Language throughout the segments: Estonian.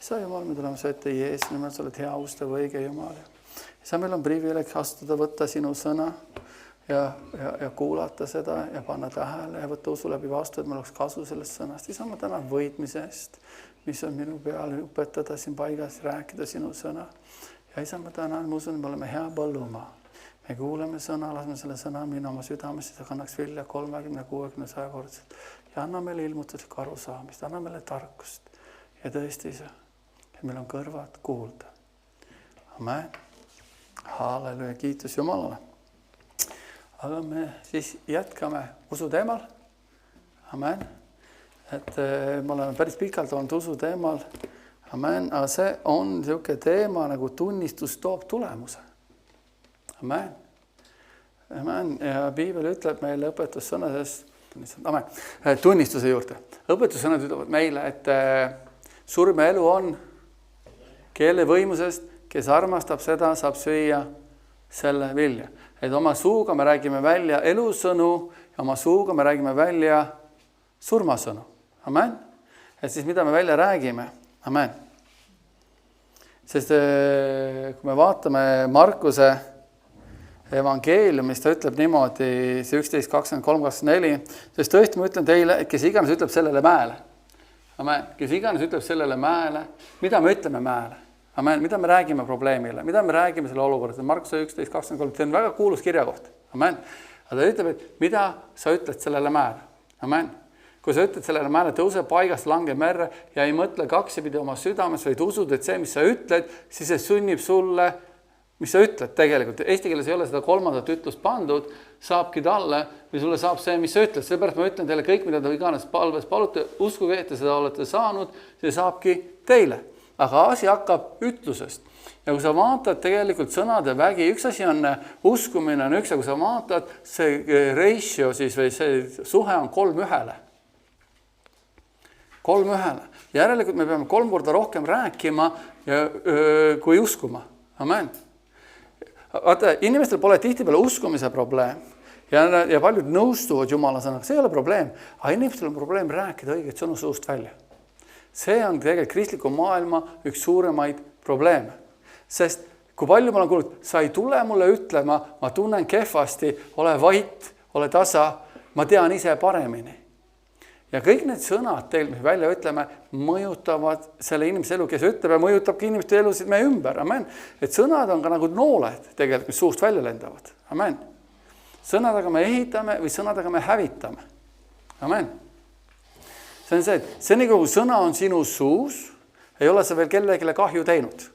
isa Jumal, me tuleme sa ette Jeesuse nimel, sa oled hea, ustav, õige Jumal. Isa, meil on privileeg astuda, võtta sinu sõna ja kuulata seda ja panna tähele ja võtta usu läbi vastu, et meil oleks kasu sellest sõnast. Isa, ma tänan võitmise eest, mis on minu peal, õpetada siin paigas, rääkida sinu sõna. Ja isa, ma tänan, ma usun, me oleme hea põllumaa. Me kuuleme sõna, lasme selle sõna minna oma südamesse, ta kannaks vilja 30, 60, 100 kordselt. Ja anna meile ilmutuslikku arusaamist, anna meile tarkust. Ja tõesti isa, et meil on kõrvad kuulda. Amen. Halleluja, kiitus Jumalale. Aga me siis jätkame usu teemal. Amen. Et me oleme päris pikalt olnud usu teemal. Amen. Aga see on niisugune teema nagu tunnistus toob tulemuse. Amen. Amen. Ja Piibel ütleb meile õpetussõnades, tunnistuse juurde. Õpetussõnad ütlevad meile, et surm ja elu on keele võimusest, kes armastab seda, saab süüa selle vilja. Et oma suuga me räägime välja elusõnu ja oma suuga me räägime välja surmasõnu. Amen. Et siis mida me välja räägime? Amen. Sest kui me vaatame Markuse evangeeliumist, ta ütleb niimoodi, see 11, 23, 24, sest tõesti ma ütlen teile, et kes iganes ütleb sellele mäele. Amen. Kes iganes ütleb sellele mäele, mida me ütleme mäele? Amen. Mida me räägime probleemile? Mida me räägime selle olukorda? Markuse 11, 23, see on väga kuulus kirjakoht. Amen. Aga ta ütleb, et mida sa ütled sellele mäele? Amen. Kui sa ütled sellele mäele, tõuse paigast, lange merre ja ei mõtle kaksipidi oma südames, vaid usud, et see, mis sa ütled, siis see sunnib sulle, mis sa ütled tegelikult. Eesti keeles ei ole seda kolmandat ütlust pandud, saabki talle või sulle saab see, mis sa ütled. Seepärast ma ütlen teile kõik, mida te iganes palves palute, uskuge, et te seda olete saanud, see saabki teile. Aga asi hakkab ütlusest. Ja kui sa vaatad tegelikult sõnade vägi, üks asi on uskumine, on üks, ja kui sa vaatad, see ratio siis või see suhe on 3:1. 3:1. Järelikult me peame 3 korda rohkem rääkima kui uskuma. Amen. Vaata, inimestel pole tihtipeale uskumise probleem ja paljud nõustuvad Jumala sõnaga, see ei ole probleem, aga inimestel on probleem rääkida õiget sõnu suust välja. See on tegelikult kristliku maailma üks suuremaid probleeme, sest kui palju ma olen kuulnud, sa ei tule mulle ütlema, ma tunnen kehvasti, ole vait, ole tasa, ma tean ise paremini. Ja kõik need sõnad teil, mis välja ütleme, mõjutavad selle inimese elu, kes ütleb ja mõjutabki inimeste elusid meie ümber. Amen. Et sõnad on ka nagu nooled tegelikult, mis suust välja lendavad. Amen. Sõnadega me ehitame või sõnadega me hävitame. Amen. See on see, et seni kui sõna on sinu suus, ei ole sa veel kellegile kahju teinud.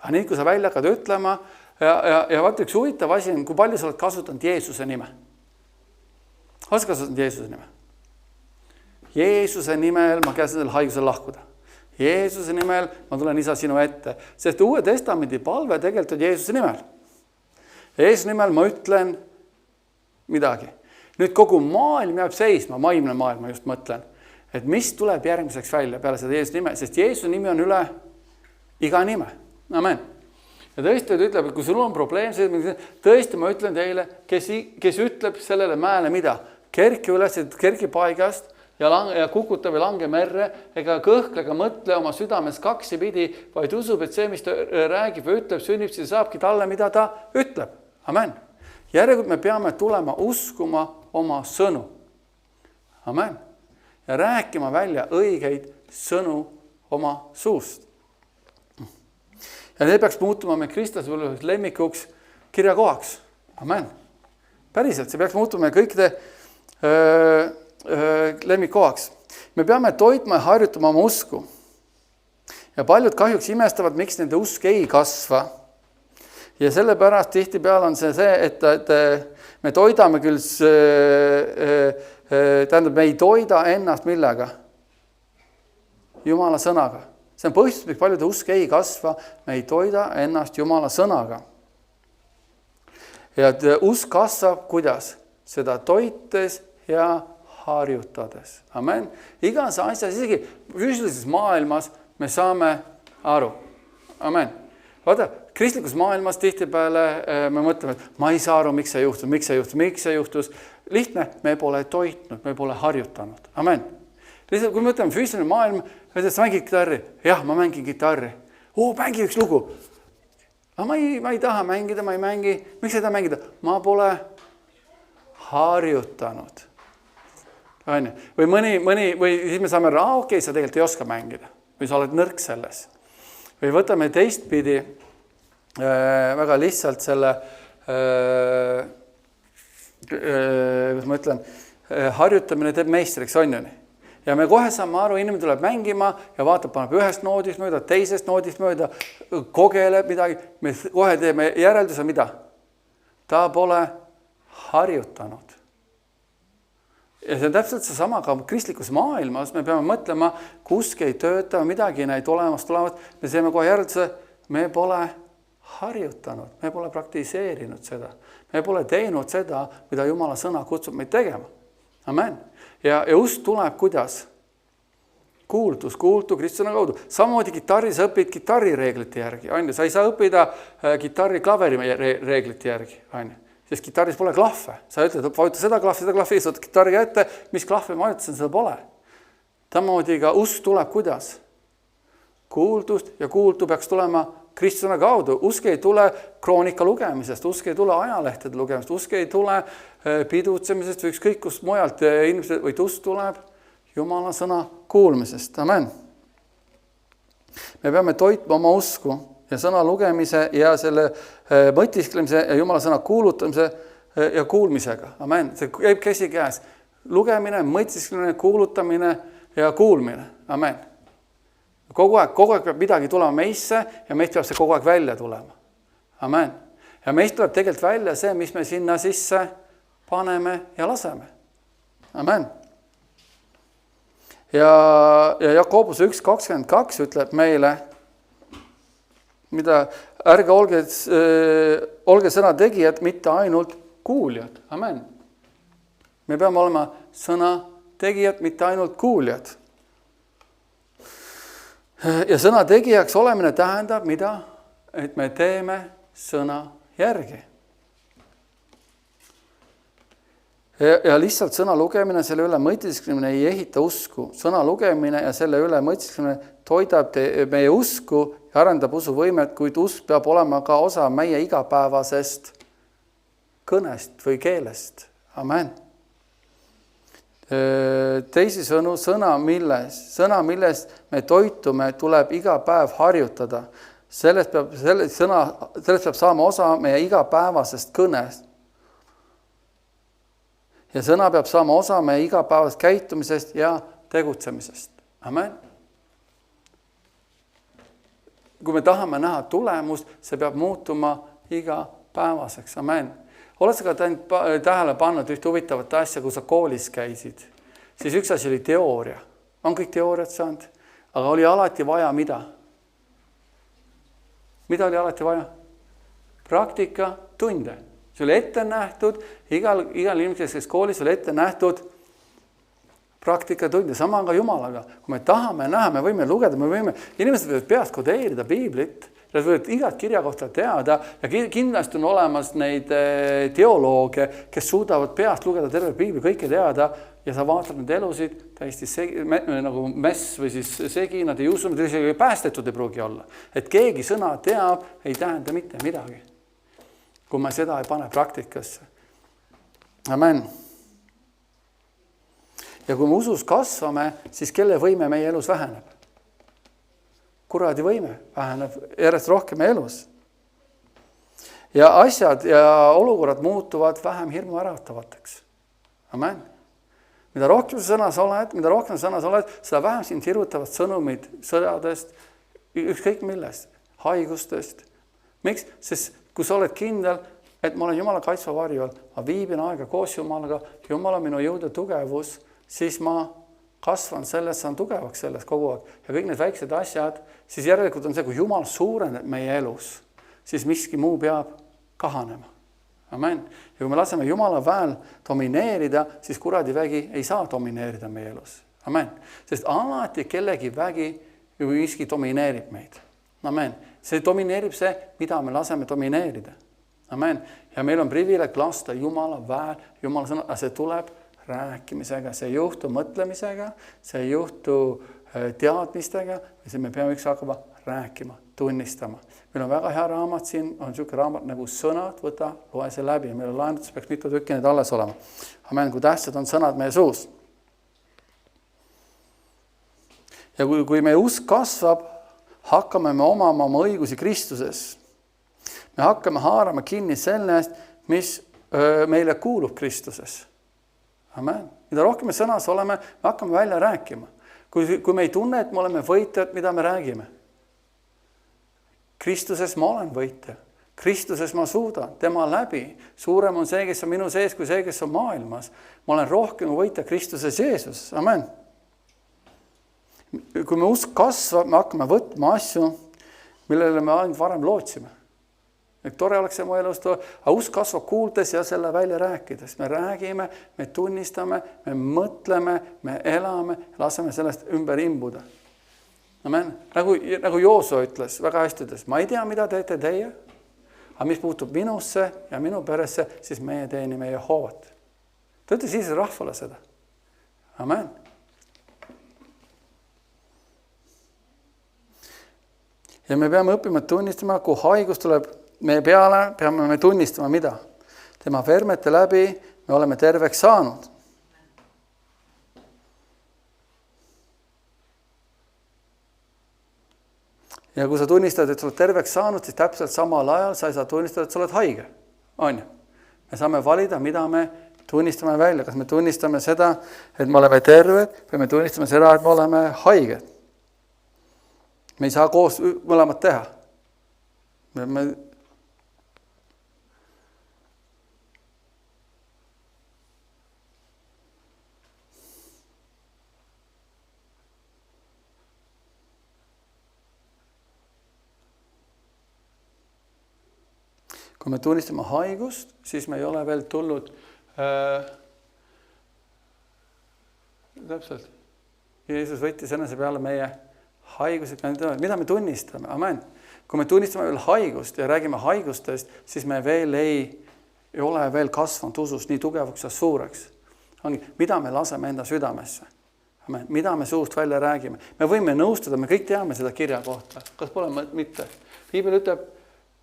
Aga nii, kui sa välja hakkad ütlema ja vaata üks huvitav asi on, kui palju sa oled kasutanud Jeesuse nime. Oled kasutanud Jeesuse nime? Jeesuse nimel ma käsin selle haigusel lahkuda. Jeesuse nimel ma tulen isa sinu ette. Sest Uue Testamendi palve tegelikult on Jeesuse nimel. Jeesuse nimel ma ütlen midagi. Nüüd kogu maailm jääb seisma, vaimne maailm, ma just mõtlen, et mis tuleb järgmiseks välja peale seda Jeesuse nime, sest Jeesuse nimi on üle iga nime. Amen. Ja tõesti ütleb, et kui sul on probleem, tõesti ma ütlen teile, kes ütleb sellele mäele mida? Kerki üles, kerki paigast, ja kukuta või lange merre, ega kõhkle, ega mõtle oma südames kaksipidi, vaid usub, et see, mis ta räägib või ütleb, sünnib, siis saabki talle, mida ta ütleb. Amen. Järelikult me peame tulema uskuma oma sõnu. Amen. Ja rääkima välja õigeid sõnu oma suust. Ja need peaks muutuma me Kristuse lemmikuks kirjakohaks. Amen. Päriselt, see peaks muutuma kõikide lemmikkohaks. Me peame toitma ja harjutama oma usku. Ja paljud kahjuks imestavad, miks nende usk ei kasva. Ja sellepärast tihtipeale on see, et me toidame küll, tähendab, me ei toida ennast millega? Jumala sõnaga. See on põhjus, miks paljude usk ei kasva, me ei toida ennast Jumala sõnaga. Ja usk kasvab, kuidas? Seda toites ja harjutades. Amen. Igas asjas, isegi füüsilises maailmas me saame aru. Amen. Vaata, kristlikus maailmas tihtipeale me mõtleme, et ma ei saa aru, miks see juhtus. Lihtne, me pole toitnud, me pole harjutanud. Amen. Lihtsalt, kui me mõtleme füüsiline maailm, ütles, sa mängid kitarri? Jah, ma mängin kitarri. Mängi üks lugu. Aga ma ei taha mängida, ma ei mängi. Miks ei taha mängida? Ma pole harjutanud. Või siis me saame okei, sa tegelikult ei oska mängida. Või sa oled nõrk selles. Või võtame teistpidi väga lihtsalt selle, kuidas ma ütlen, harjutamine teeb meistriks, on ju nii. Ja me kohe saame aru, inimene tuleb mängima ja vaatab, paneb ühest noodist mööda, teisest noodist mööda, kogeleb midagi. Me kohe teeme järelduse, mida? Ta pole harjutanud. Ja see on täpselt seesama ka kristlikus maailmas. Me peame mõtlema, kuski ei tööta, midagi näid olemast tulevad. Me teeme kohe järelduse, me pole harjutanud, me pole praktiseerinud seda. Me pole teinud seda, mida Jumala sõna kutsub meid tegema. Amen. Ja usk tuleb kuidas? Kuultu Kristuse kaudu. Samamoodi kitarris õpid kitarrireeglite järgi. Sa ei saa õppida kitarri klaveri reeglite järgi. Sest kitarris pole klahve. Sa ütled, vajuta seda klahvi, võtad kitarri ette, mis klahvi ma vajutasin, seda pole. Samamoodi ka usk tuleb kuidas? Kuultust ja kuultu peaks tulema Kristuse kaudu. Usk ei tule kroonika lugemisest, usk ei tule ajalehtede lugemisest, usk ei tule pidutsemisest või ükskõik kust mujalt inimesed, vaid usk tuleb Jumala sõna kuulmisest. Amen. Me peame toitma oma usku ja sõna lugemise ja selle mõtisklemise ja Jumala sõna kuulutamise ja kuulmisega. Amen. See käib käsi käes. Lugemine, mõtisklemine, kuulutamine ja kuulmine. Amen. Kogu aeg peab midagi tulema meisse ja meist peab see kogu aeg välja tulema. Amen. Ja meist tuleb tegelikult välja see, mis me sinna sisse paneme ja laseme. Amen. Ja Jakobuse 1.22 ütleb meile, mida ärge olge sõna tegijad, mitte ainult kuuljad. Amen. Me peame olema sõna tegijad, mitte ainult kuuljad. Ja sõna tegijaks olemine tähendab mida? Et me teeme sõna järgi. Ja lihtsalt sõna lugemine, selle üle mõtisklemine ei ehita usku. Sõna lugemine ja selle üle mõtisklemine toidab meie usku ja arendab usuvõimet, kuid usk peab olema ka osa meie igapäevasest kõnest või keelest. Amen. Teisisõnu, sõna, millest me toitume, tuleb iga päev harjutada. Sellest peab saama osa meie igapäevasest kõnest. Ja sõna peab saama osa meie igapäevasest käitumisest ja tegutsemisest. Amen. Kui me tahame näha tulemust, see peab muutuma igapäevaseks. Amen. Oled sa ka tähele pannud ühte huvitavat asja, kui sa koolis käisid? Siis üks asi oli teooria. On kõik teooriat saanud? Aga oli alati vaja mida? Mida oli alati vaja? Praktika tunde. See oli ette nähtud, igal inimesel, kes koolis oli ette nähtud praktika tunde. Sama on ka Jumalaga. Kui me tahame näha, me võime lugeda, inimesed võivad peast kodeerida Piiblit, nad võivad igat kirja kohta teada ja kindlasti on olemas neid teolooge, kes suudavad peast lugeda terve Piibli, kõike teada ja sa vaatad need elusid täiesti nagu mess või siis segi, nad ei usu, nad isegi päästetud ei pruugi olla. Et keegi sõna teab, ei tähenda mitte midagi, kui me seda ei pane praktikasse. Amen. Ja kui me usus kasvame, siis kelle võime meie elus väheneb? Kuradi võime väheneb järjest rohkem elus. Ja asjad ja olukorrad muutuvad vähem hirmu äratavateks. Amen. Mida rohkem sõnas oled, seda vähem sind hirutavad sõnumid sõdadest, ükskõik millest, haigustest. Miks? Sest kui sa oled kindel, et ma olen Jumala kaitsva varju all, ma viibin aega koos Jumalaga, Jumal on minu jõud ja tugevus, siis ma kasvan selles, saan tugevaks selles kogu aeg. Ja kõik need väiksed asjad, siis järelikult on see, kui Jumal suureneb meie elus, siis miski muu peab kahanema. Amen. Ja kui me laseme Jumala väel domineerida, siis kuradi vägi ei saa domineerida meie elus. Amen. Sest alati kellegi vägi või miski domineerib meid. Amen. See domineerib see, mida me laseme domineerida. Amen. Ja meil on privileeg lasta Jumala väel, Jumala sõna, see tuleb rääkimisega, see ei juhtu mõtlemisega, see ei juhtu teadmistega, siis me peame üks hakkama rääkima, tunnistama. Meil on väga hea raamat siin, on niisugune raamat nagu Sõnad, võta, loe see läbi. Meil on laenutus, peaks mitu tükki need alles olema. Amen, kui tähtsad on sõnad meie suus. Ja kui meie usk kasvab, hakkame me omama oma õigusi Kristuses. Me hakkame haarama kinni sellest, mis meile kuulub Kristuses. Amen. Mida rohkem me sõnas oleme, me hakkame välja rääkima. Kui me ei tunne, et me oleme võitjad, mida me räägime? Kristuses ma olen võitja. Kristuses ma suudan, tema läbi. Suurem on see, kes on minu sees, kui see, kes on maailmas. Ma olen rohkem võitja Kristuses Jeesuses. Amen. Kui me usk kasvab, me hakkame võtma asju, millele me ainult varem lootsime. Tore oleks see mu elust, aga usk kasvab kuuldes ja selle välja rääkides. Me räägime, me tunnistame, me mõtleme, me elame, laseme sellest ümber imbuda. Amen. Nagu Joosua ütles, väga hästi ütles, ma ei tea, mida teete teie, aga mis puutub minusse ja minu peresse, siis meie teenime Jehovat. Ta ütles siis rahvale seda. Amen. Ja me peame õppima tunnistama, kui haigus tuleb meie peale, peame me tunnistama mida? Tema vermete läbi me oleme terveks saanud. Ja kui sa tunnistad, et sa oled terveks saanud, siis täpselt samal ajal sa ei saa tunnistada, et sa oled haige. On ju? Me saame valida, mida me tunnistame välja. Kas me tunnistame seda, et me oleme terved, või me tunnistame seda, et me oleme haiged. Me ei saa koos mõlemad teha. Kui me tunnistame haigust, siis me ei ole veel tulnud täpselt. Jeesus võttis enese peale meie haigused, mida me tunnistame. Amen. Kui me tunnistame veel haigust ja räägime haigustest, siis me veel ei ole veel kasvanud usus nii tugevaks ja suureks. Mida me laseme enda südamesse? Amen. Mida me suust välja räägime? Me võime nõustuda, me kõik teame seda kirja kohta. Kas pole mitte? Piibel ütleb,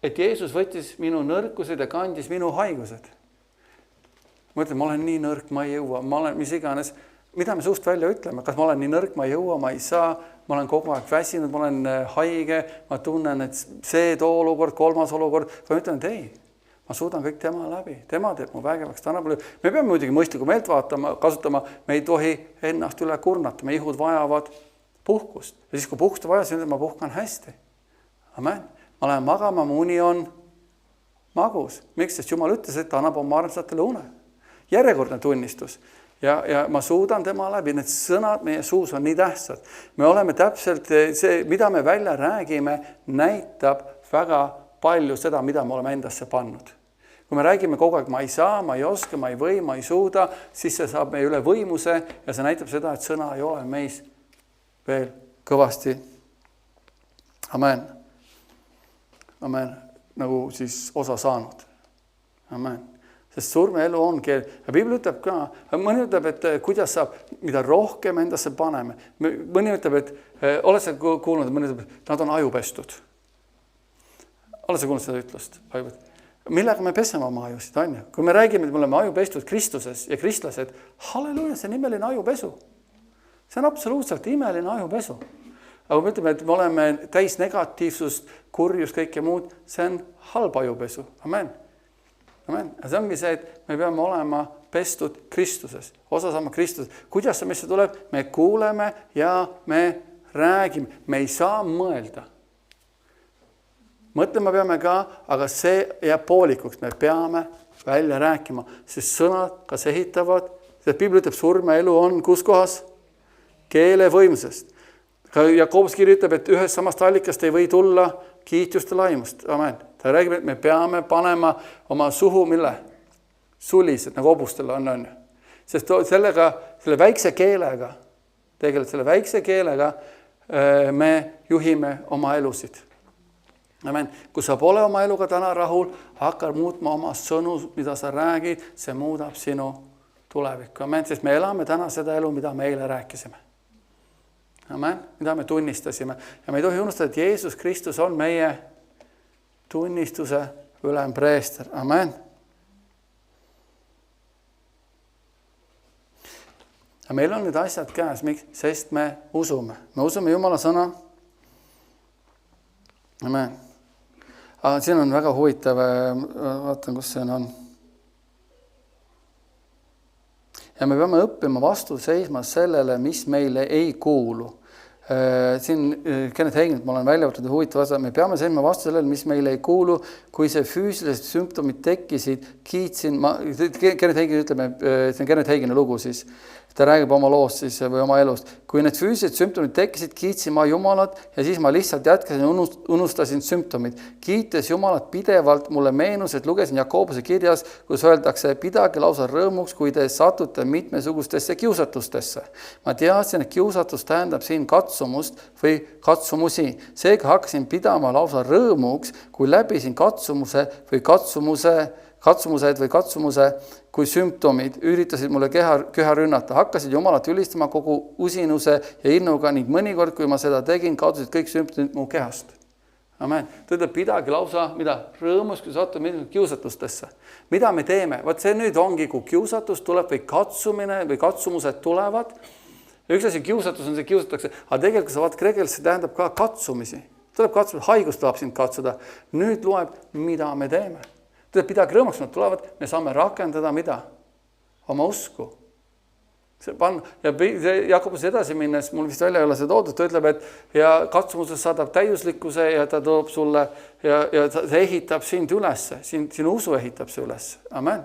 et Jeesus võttis minu nõrkused ja kandis minu haigused. Ma ütlen, ma olen nii nõrk, ma ei jõua, ma olen mis iganes. Mida me suust välja ütleme? Kas ma olen nii nõrk, ma ei jõua, ma ei saa, ma olen kogu aeg väsinud, ma olen haige, ma tunnen, et see too olukord, kolmas olukord. Ma ütlen, et ei, ma suudan kõik tema läbi. Tema teeb mu vägevaks. Me peame muidugi mõistlikku meelt kasutama, me ei tohi ennast üle kurnata, me ihud vajavad puhkust. Ja siis, kui puhkust vaja, siis ma puhkan hästi. Amen. Ma lähen magama, mu uni on magus. Miks? Sest Jumal ütles, et ta annab oma armsatele une. Järjekordne tunnistus. Ja ma suudan tema läbi. Need sõnad meie suus on nii tähtsad. Me oleme täpselt see, mida me välja räägime, näitab väga palju seda, mida me oleme endasse pannud. Kui me räägime kogu aeg, ma ei saa, ma ei oska, ma ei või, ma ei suuda, siis see saab meie üle võimuse ja see näitab seda, et sõna ei ole meis veel kõvasti. Amen. Amen, nagu siis osa saanud. Amen. Sest surmeelu on keel. Ja Piibel ütleb ka, mõni ütleb, et kuidas saab, mida rohkem endasse paneme. Mõni ütleb, et oled sa kuulnud, mõni ütleb, et nad on ajupestud. Oled sa kuulnud seda ütlust? Millega me peseme oma ajusid, on ju? Kui me räägime, et me oleme ajupestud Kristuses ja kristlased, halleluja, see on imeline ajupesu. See on absoluutselt imeline ajupesu. Aga me ütleme, et me oleme täis negatiivsust, kurjust, kõike muud, see on halb ajupesu. Amen. Amen. Ja see ongi see, et me peame olema pestud Kristuses, osa saama Kristuses. Kuidas see meisse tuleb? Me kuuleme ja me räägime. Me ei saa mõelda. Mõtlema peame ka, aga see jääb poolikuks. Me peame välja rääkima, sest sõnad kas ehitavad, sest Piibel ütleb, surme elu on kus kohas? Keele võimsust. Jakobus kiri ütleb, et ühest samast allikast ei või tulla kiitjuste laimust. Amen. Ta räägib, et me peame panema oma suhu, mille? Sulised, nagu hobustel on. Sest sellega, selle väikse keelega, tegelikult selle väikse keelega me juhime oma elusid. Amen. Kui sa pole oma eluga täna rahul, hakka muutma oma sõnu, mida sa räägid, see muudab sinu tulevikku. Amen. Sest me elame täna seda elu, mida me eile rääkisime. Amen. Mida me tunnistasime. Ja me ei tohi unustada, et Jeesus Kristus on meie tunnistuse ülempreester. Amen. Ja meil on need asjad käes, sest me usume. Me usume Jumala sõna. Amen. Aga siin on väga huvitav, vaatan, kus see on. Ja me peame õppima vastu seisma sellele, mis meile ei kuulu. Siin Kenneth Hagenit ma olen välja võtnud huvitav osa. Me peame seisma vastu sellele, mis meile ei kuulu. Kui see füüsilised sümptomid tekkisid, kiitsin ma, Kenneth Hagen ütleb, see on Kenneth Hageni lugu siis, ta räägib oma loost siis või oma elust. Kui need füüsilised sümptomid tekkisid, kiitsin ma Jumalat ja siis ma lihtsalt jätkasin ja unustasin sümptomid. Kiites Jumalat pidevalt, mulle meenus, et lugesin Jakobuse kirjas, kus öeldakse, pidage lausa rõõmuks, kui te satute mitmesugustesse kiusatustesse. Ma teadsin, et kiusatus tähendab siin katsumust või katsumusi. Seega hakkasin pidama lausa rõõmuks, kui läbisin katsumused või katsumuse, kui sümptomid üritasid mulle köha rünnata. Hakkasid Jumalat ülistama kogu usinuse ja innuga ning mõnikord, kui ma seda tegin, kaotasid kõik sümptomid mu kehast. Amen. Ta ütleb, pidagi lausa, mida? Rõõmus, kui satub kiusatustesse. Mida me teeme? Vaat see nüüd ongi, kui kiusatus tuleb või katsumine või katsumused tulevad. Üks asi kiusatus on see, kiusatakse. Aga tegelikult see tähendab ka katsumisi. Tuleb katsumisi, haigus tuleb sind katsuda. Nüüd loeb, mida me teeme. Pidagi rõõmuks, nad tulevad, me saame rakendada mida? Oma usku. Ja Jakobus edasi minnes, mul vist välja ei ole see toodud, ta ütleb, et ja katsumuses saadab täiuslikkuse ja ta toob sulle ja ta ehitab sind üles, sinu usu ehitab see üles. Amen.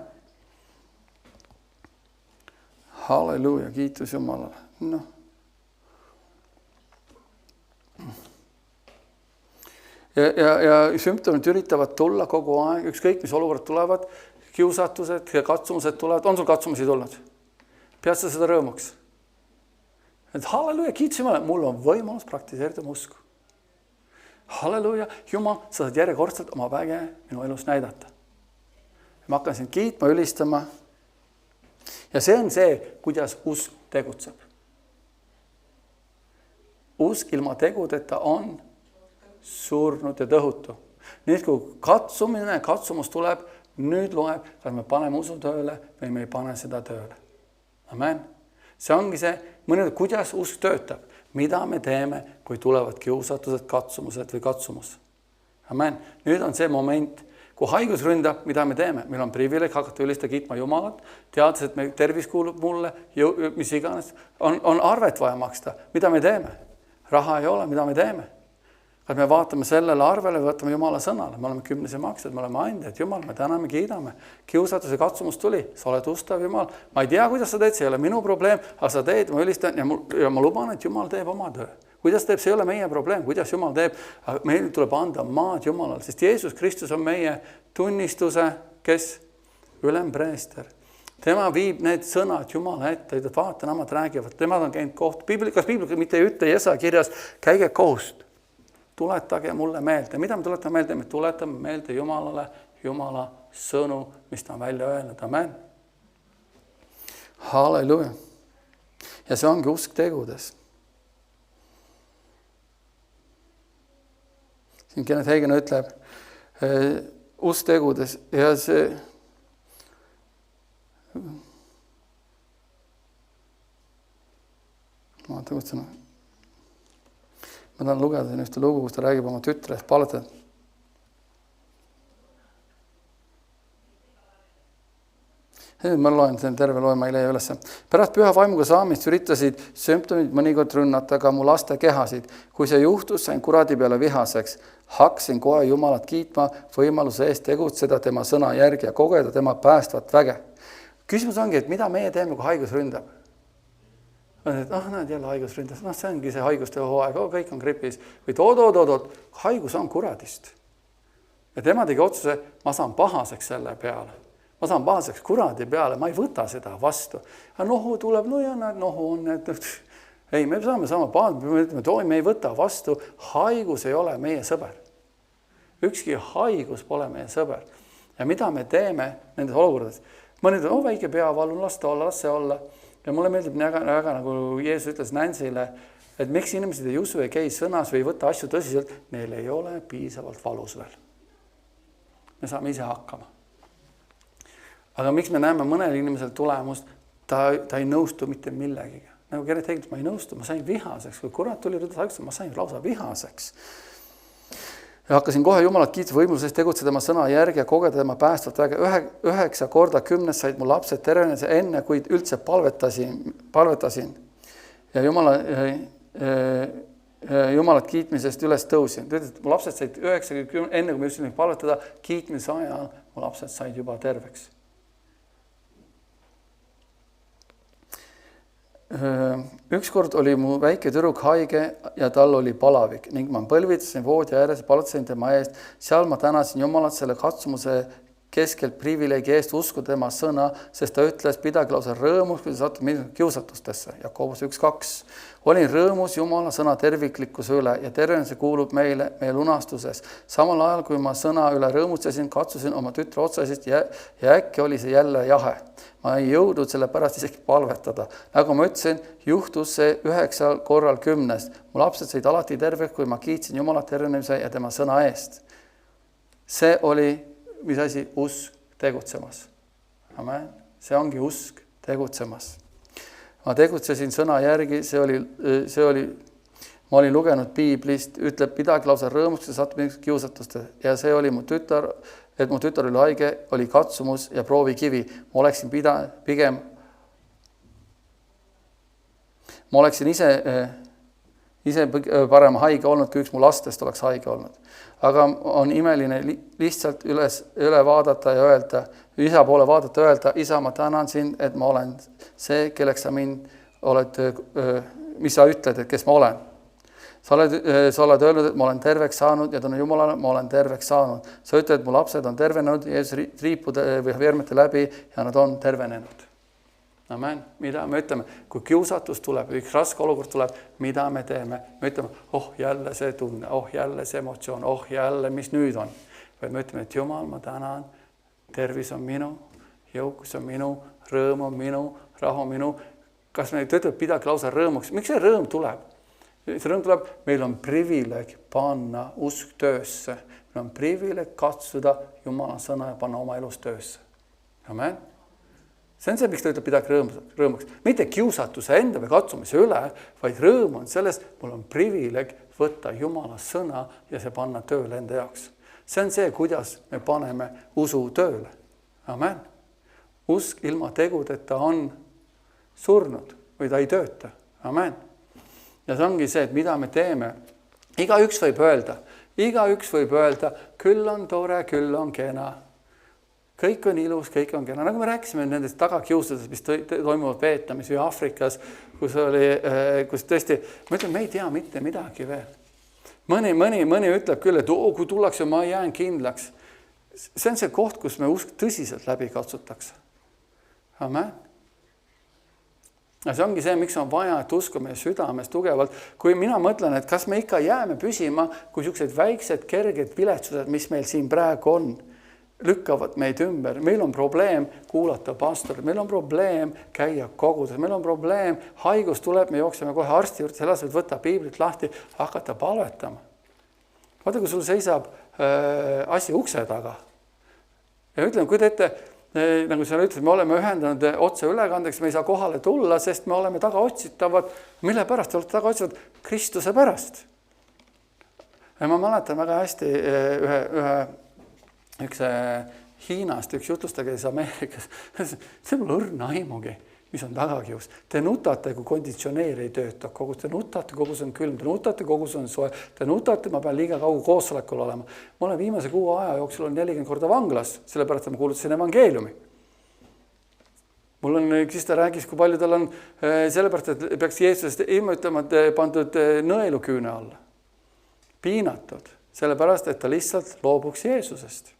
Halleluuja, kiitus Jumalale. No. Ja sümptomid üritavad tulla kogu aeg, ükskõik mis olukorrad tulevad, kiusatused ja katsumused tulevad. On sul katsumusi tulnud? Pead sa seda rõõmuks? Et halleluuja, kiitus Jumala, mul on võimalus praktiseerida mu usku. Halleluuja, Jumal, sa saad järjekordselt oma väge minu elus näidata. Ma hakkan sind kiitma, ülistama. Ja see on see, kuidas usk tegutseb. Usk ilma tegudeta on surnud ja tõhutu. Nüüd, kui katsumus tuleb, nüüd loeb, kas me paneme usu tööle või me ei pane seda tööle. Amen. See ongi see, kuidas usk töötab. Mida me teeme, kui tulevad kiusatused, katsumused või katsumus. Amen. Nüüd on see moment, kui haigus ründab, mida me teeme. Meil on privileeg hakata ülista kiitma Jumalat, teades, et tervis kuulub mulle, mis iganes. On arvet vaja maksta. Mida me teeme? Raha ei ole, mida me teeme? Kas me vaatame sellele arvele või võtame Jumala sõnale. Me oleme kümnese maksed, me oleme andjad. Jumal, me täname, kiidame. Kiusatus ja katsumus tuli. Sa oled ustav Jumal. Ma ei tea, kuidas sa teed, see ei ole minu probleem, aga sa teed, ma ülistan ja ma luban, et Jumal teeb oma töö. Kuidas teeb, see ei ole meie probleem. Kuidas Jumal teeb, meil tuleb anda maad Jumalal, sest Jeesus Kristus on meie tunnistuse, kes? Ülempreester. Tema viib need sõnad Jumala ette, vaata, nemad räägivad, temad on käinud koht. Kas Piiblik mitte ei ütle Jesaja kirjas, käige kohust. Tuletage mulle meelde. Mida me tuletame meelde? Me tuletame meelde Jumalale, Jumala sõnu, mis ta on välja öelnud. Amen. Halleluja. Ja see ongi usk tegudes. Siin Kenneth Hagen ütleb, usk tegudes ja see vaata, kus ta on. Ma tahan lugeda ühte lugu, kus ta räägib oma tütrest, palvetad. Ma loen selle terve loe, ma ei leia ülesse. Pärast püha vaimuga saamist üritasid sümptomid mõnikord rünnata ka mu laste kehasid. Kui see juhtus, sain kuradi peale vihaseks. Hakkasin kohe Jumalat kiitma võimaluse eest tegutseda tema sõna järgi ja kogeda tema päästvat väge. Küsimus ongi, et mida meie teeme, kui haigus ründab? Näed jälle haigus ründas, see ongi see haiguste hooaeg, kõik on gripis. Või oot, haigus on kuradist. Ja tema tegi otsuse, ma saan pahaseks selle peale. Ma saan pahaseks kuradi peale, ma ei võta seda vastu. Ja nohu tuleb, nohu on. Ei, me saame sama pahaseks, me ei võta vastu. Haigus ei ole meie sõber. Ükski haigus pole meie sõber. Ja mida me teeme nendes olukordades? Mõned on, väike peavalu, las see olla. Ja mulle meeldib väga nagu Jeesus ütles Nansile, et miks inimesed ei usu, ei käi sõnas või ei võta asju tõsiselt, neil ei ole piisavalt valus veel. Me saame ise hakkama. Aga miks me näeme mõnel inimesel tulemust, ta ei nõustu mitte millegiga. Nagu Gerrit Heiglus, ma ei nõustu, ma sain vihaseks, kui kurat tuli rüdas, ma sain lausa vihaseks. Ja hakkasin kohe Jumalat kiitma võimulusest tegutseda tema sõna järgi ja kogeda tema päästvat väge. 9 korda 10 said mu lapsed tervenese enne, kui üldse palvetasin. Ja Jumalat kiitmisest üles tõusin. Mu lapsed said 9, enne kui ma üldse palvetada, kiitmise ajal mu lapsed said juba terveks. Ükskord oli mu väike tüdruk haige ja tal oli palavik ning ma põlvitasin voodi ääres ja palutasin tema eest. Seal ma tänasin Jumalat selle katsumuse keskelt privileegi eest uskuda tema sõna, sest ta ütles, pidage lausa rõõmus, kui te saate mingi kiusatustesse. Jakobus 1.2. Olin rõõmus Jumala sõna terviklikkuse üle ja tervenese kuulub meile meie lunastuses. Samal ajal, kui ma sõna üle rõõmutsesin, katsusin oma tütre otsasest ja äkki oli see jälle jahe. Ma ei jõudnud selle pärast isegi palvetada. Nagu ma ütlesin, juhtus see 9 korral 10. Mu lapsed said alati terveks, kui ma kiitsin Jumala tervenemise ja tema sõna eest. See oli, mis asi, usk tegutsemas. Amen. See ongi usk tegutsemas. Ma tegutsesin sõna järgi, ma olin lugenud Piiblist, ütleb, pidage lausa rõõmus, kui saate mingit kiusatuste. Ja see oli mu tütar oli haige, oli katsumus ja proovikivi. Ma oleksin ise parem haige olnud, kui üks mu lastest oleks haige olnud. Aga on imeline lihtsalt üle vaadata ja öelda, isa poole vaadata ja öelda, isa, ma tänan sind, et ma olen see, kelleks sa mind oled, mis sa ütled, et kes ma olen. Sa oled öelnud, et ma olen terveks saanud ja tänu Jumalale ma olen terveks saanud. Sa ütled, et mu lapsed on tervenenud, Jeesus triipude või vermete läbi ja nad on tervenenud. Amen. Mida me ütleme? Kui kiusatus tuleb, üks raske olukord tuleb, mida me teeme? Me ütleme, jälle see tunne, jälle see emotsioon, jälle, mis nüüd on. Või me ütleme, et Jumal, ma tänan, tervis on minu, jõukus on minu, rõõm on minu, rahu on minu. Kas me ütleme, pidage lausa rõõmuks? Miks see rõõm tuleb? See rõõm tuleb, meil on privileeg panna usk töösse. Meil on privileeg katsuda Jumala sõna ja panna oma elus töösse. Amen. See on see, miks ta ütleb, pidage rõõmuks. Mitte kiusatuse enda või katsumise üle, vaid rõõm on sellest, mul on privileeg võtta Jumala sõna ja see panna tööle enda jaoks. See on see, kuidas me paneme usu tööle. Amen. Usk ilma tegudeta on surnud või ta ei tööta. Amen. Ja see ongi see, et mida me teeme. Igaüks võib öelda, küll on tore, küll on kena. Kõik on ilus, kõik on kena. Nagu me rääkisime nendest tagakiusudest, mis toimuvad Vietnamis või Afrikas, kus tõesti, ma ütlen, me ei tea mitte midagi veel. Mõni ütleb küll, et kui tullakse, ma jään kindlaks. See on see koht, kus me usk tõsiselt läbi katsutakse. Amen. Ja see ongi see, miks on vaja, et usku meie südames tugevalt. Kui mina mõtlen, et kas me ikka jääme püsima, kui sellised väiksed, kerged viletsused, mis meil siin praegu on, lükkavad meid ümber. Meil on probleem kuulata pastorit, meil on probleem käia kogudes, meil on probleem, haigus tuleb, me jookseme kohe arsti juurde, selles võid võtta piiblit lahti, hakata palvetama. Vaata, kui sul seisab asi ukse taga. Ja ütlen, kui te ette, nagu sa ütlesid, me oleme ühendanud otse ülekandeks, me ei saa kohale tulla, sest me oleme taga otsitavad. Mille pärast te olete taga otsitavad? Kristuse pärast. Ja ma mäletan väga hästi üks Hiinast, üks jutlustaja käis Ameerikas. See pole õrna aimugi, mis on tagakius. Te nutate, kui konditsioneer ei tööta kogus. Te nutate, kogus on külm. Te nutate, kogus on soe. Te nutate, ma pean liiga kaua koosolekul olema. Ma olen viimase 6 aja jooksul 40 korda vanglas, sellepärast ma kuulutasin evangeeliumi. Mul on, siis ta räägis, kui palju tal on, sellepärast, et peaks Jeesusest ilma ütlema, et pandud nõeluküüne alla. Piinatud, sellepärast, et ta lihtsalt loobuks Jeesusest.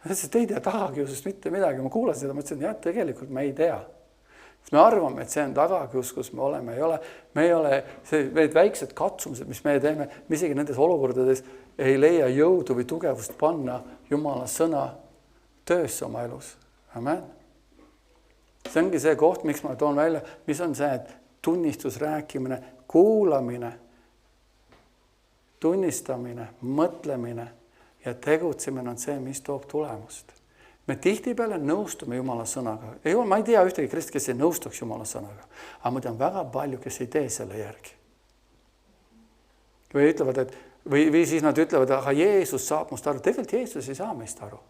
Te ei tea tagakiusust mitte midagi. Ma kuulasin seda, mõtlesin, et tegelikult me ei tea. Me arvame, et see on tagakius, kus me oleme. Me ei ole need väiksed katsumused, mis me teeme, me isegi nendes olukordades ei leia jõudu või tugevust panna Jumala sõna töösse oma elus. Amen. See ongi see koht, miks ma toon välja, mis on see, et tunnistus rääkimine, kuulamine, tunnistamine, mõtlemine ja tegutsemine on see, mis toob tulemust. Me tihtipeale nõustume Jumala sõnaga. Ma ei tea ühtegi krist, kes ei nõustuks Jumala sõnaga. Aga ma tean väga palju, kes ei tee selle järgi. Või ütlevad, või siis nad ütlevad, aga Jeesus saab must aru. Tegelikult Jeesus ei saa meist aru.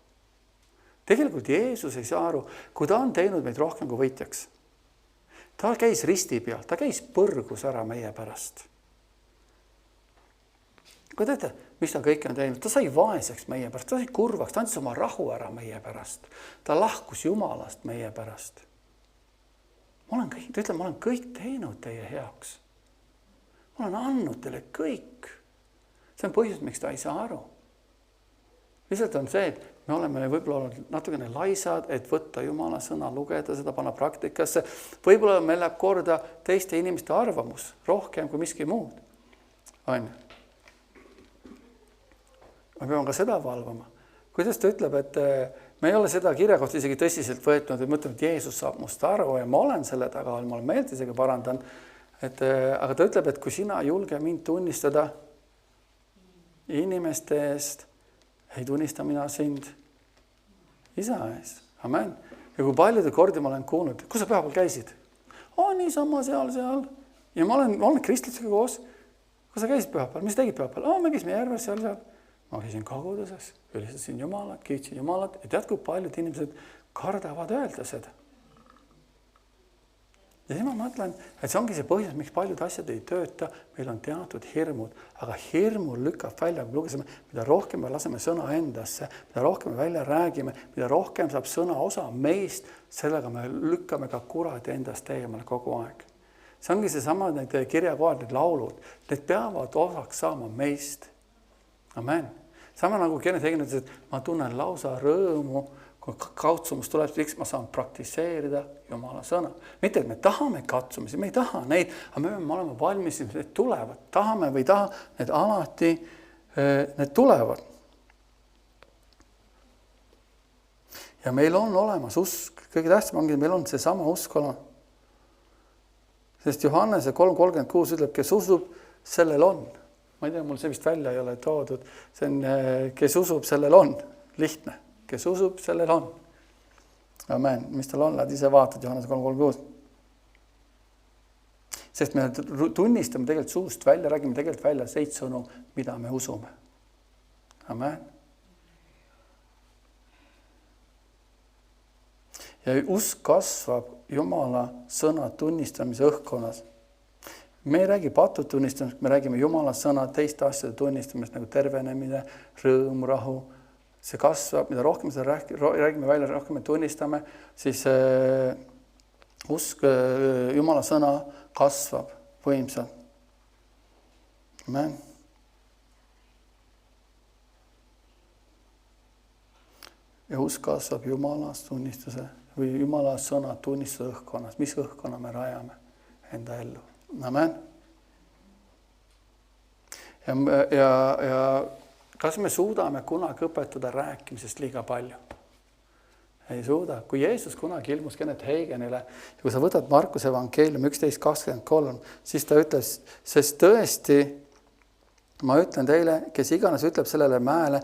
Tegelikult Jeesus ei saa aru, kui ta on teinud meid rohkem kui võitjaks. Ta käis risti peal, ta käis põrgus ära meie pärast. Kui teate, mis ta kõik on teinud? Ta sai vaeseks meie pärast, ta sai kurvaks, ta andis oma rahu ära meie pärast. Ta lahkus Jumalast meie pärast. Ma olen kõik teinud teie heaks. Ma olen andnud teile kõik. See on põhjus, miks ta ei saa aru. Lihtsalt on see, et me oleme võib-olla olnud natukene laisad, et võtta Jumala sõna, lugeda seda, panna praktikasse. Võib-olla meil läheb korda teiste inimeste arvamus, rohkem kui miski muud. On. Me peame ka seda valvama. Kuidas ta ütleb, et me ei ole seda kirja kohta isegi tõsiselt võetnud, et mõtleme, et Jeesus saab must aru ja ma olen selle taga, ma olen meelt isegi parandan. Aga ta ütleb, et kui sina julge mind tunnistada inimeste eest, ei tunnista mina sind isa eest. Amen. Ja kui paljude kordi ma olen kuulnud, kus sa pühapäeval käisid? Niisama seal. Ja ma olen kristlasega koos. Kus sa käisid pühapäeval? Mis tegid pühapäeval? Me käisime järves seal. Ma käisin kaguduses, ülistasin Jumalat, kiitsin Jumalat. Ja tead, kui paljud inimesed kardavad öelda seda. Ja siis ma mõtlen, et see ongi see põhjus, miks paljud asjad ei tööta. Meil on teatud hirmud, aga hirmul lükkab välja, kui lugesime, mida rohkem me laseme sõna endasse, mida rohkem me välja räägime, mida rohkem saab sõna osa meist, sellega me lükkame ka kuradi endast eemale kogu aeg. See ongi seesama need kirjakohad, need laulud, need peavad osaks saama meist. Amen. Sama nagu Kenneth Hagin ütles, et ma tunnen lausa rõõmu, kui katsumus tuleb, siis ma saan praktiseerida Jumala sõna. Mitte, et me tahame katsumisi, me ei taha neid, aga me peame olema valmis, need tulevad. Tahame või taha, need alati need tulevad. Ja meil on olemas usk. Kõige tähtsam ongi, meil on see sama usk olema. Sest Johannese 3:36 ütleb, kes usub, sellel on. Ma ei tea, mul see vist välja ei ole toodud. See on, kes usub, sellel on. Lihtne. Kes usub, sellel on. Amen. Mis tal on? Lähed ise vaatad Johannese 3:36. Sest me tunnistame tegelikult suust välja, räägime tegelikult välja 7 sõnu, mida me usume. Amen. Ja usk kasvab Jumala sõna tunnistamise õhkkonnas. Me ei räägi patud tunnistamist, me räägime Jumala sõna teiste asjade tunnistamist, nagu tervenemine, rõõm, rahu. See kasvab, mida rohkem seda räägime välja, rohkem me tunnistame, siis usk Jumala sõna kasvab võimsalt. Amen. Ja usk kasvab Jumala tunnistuse või Jumala sõna tunnistuse õhkkonnas. Mis õhkkonna me rajame enda ellu? Amen. Ja kas me suudame kunagi õpetada rääkimisest liiga palju? Ei suuda. Kui Jeesus kunagi ilmus Kenneth Haginile, ja kui sa võtad Markuse evangeelium 11:23, siis ta ütles, sest tõesti, ma ütlen teile, kes iganes ütleb sellele mäele,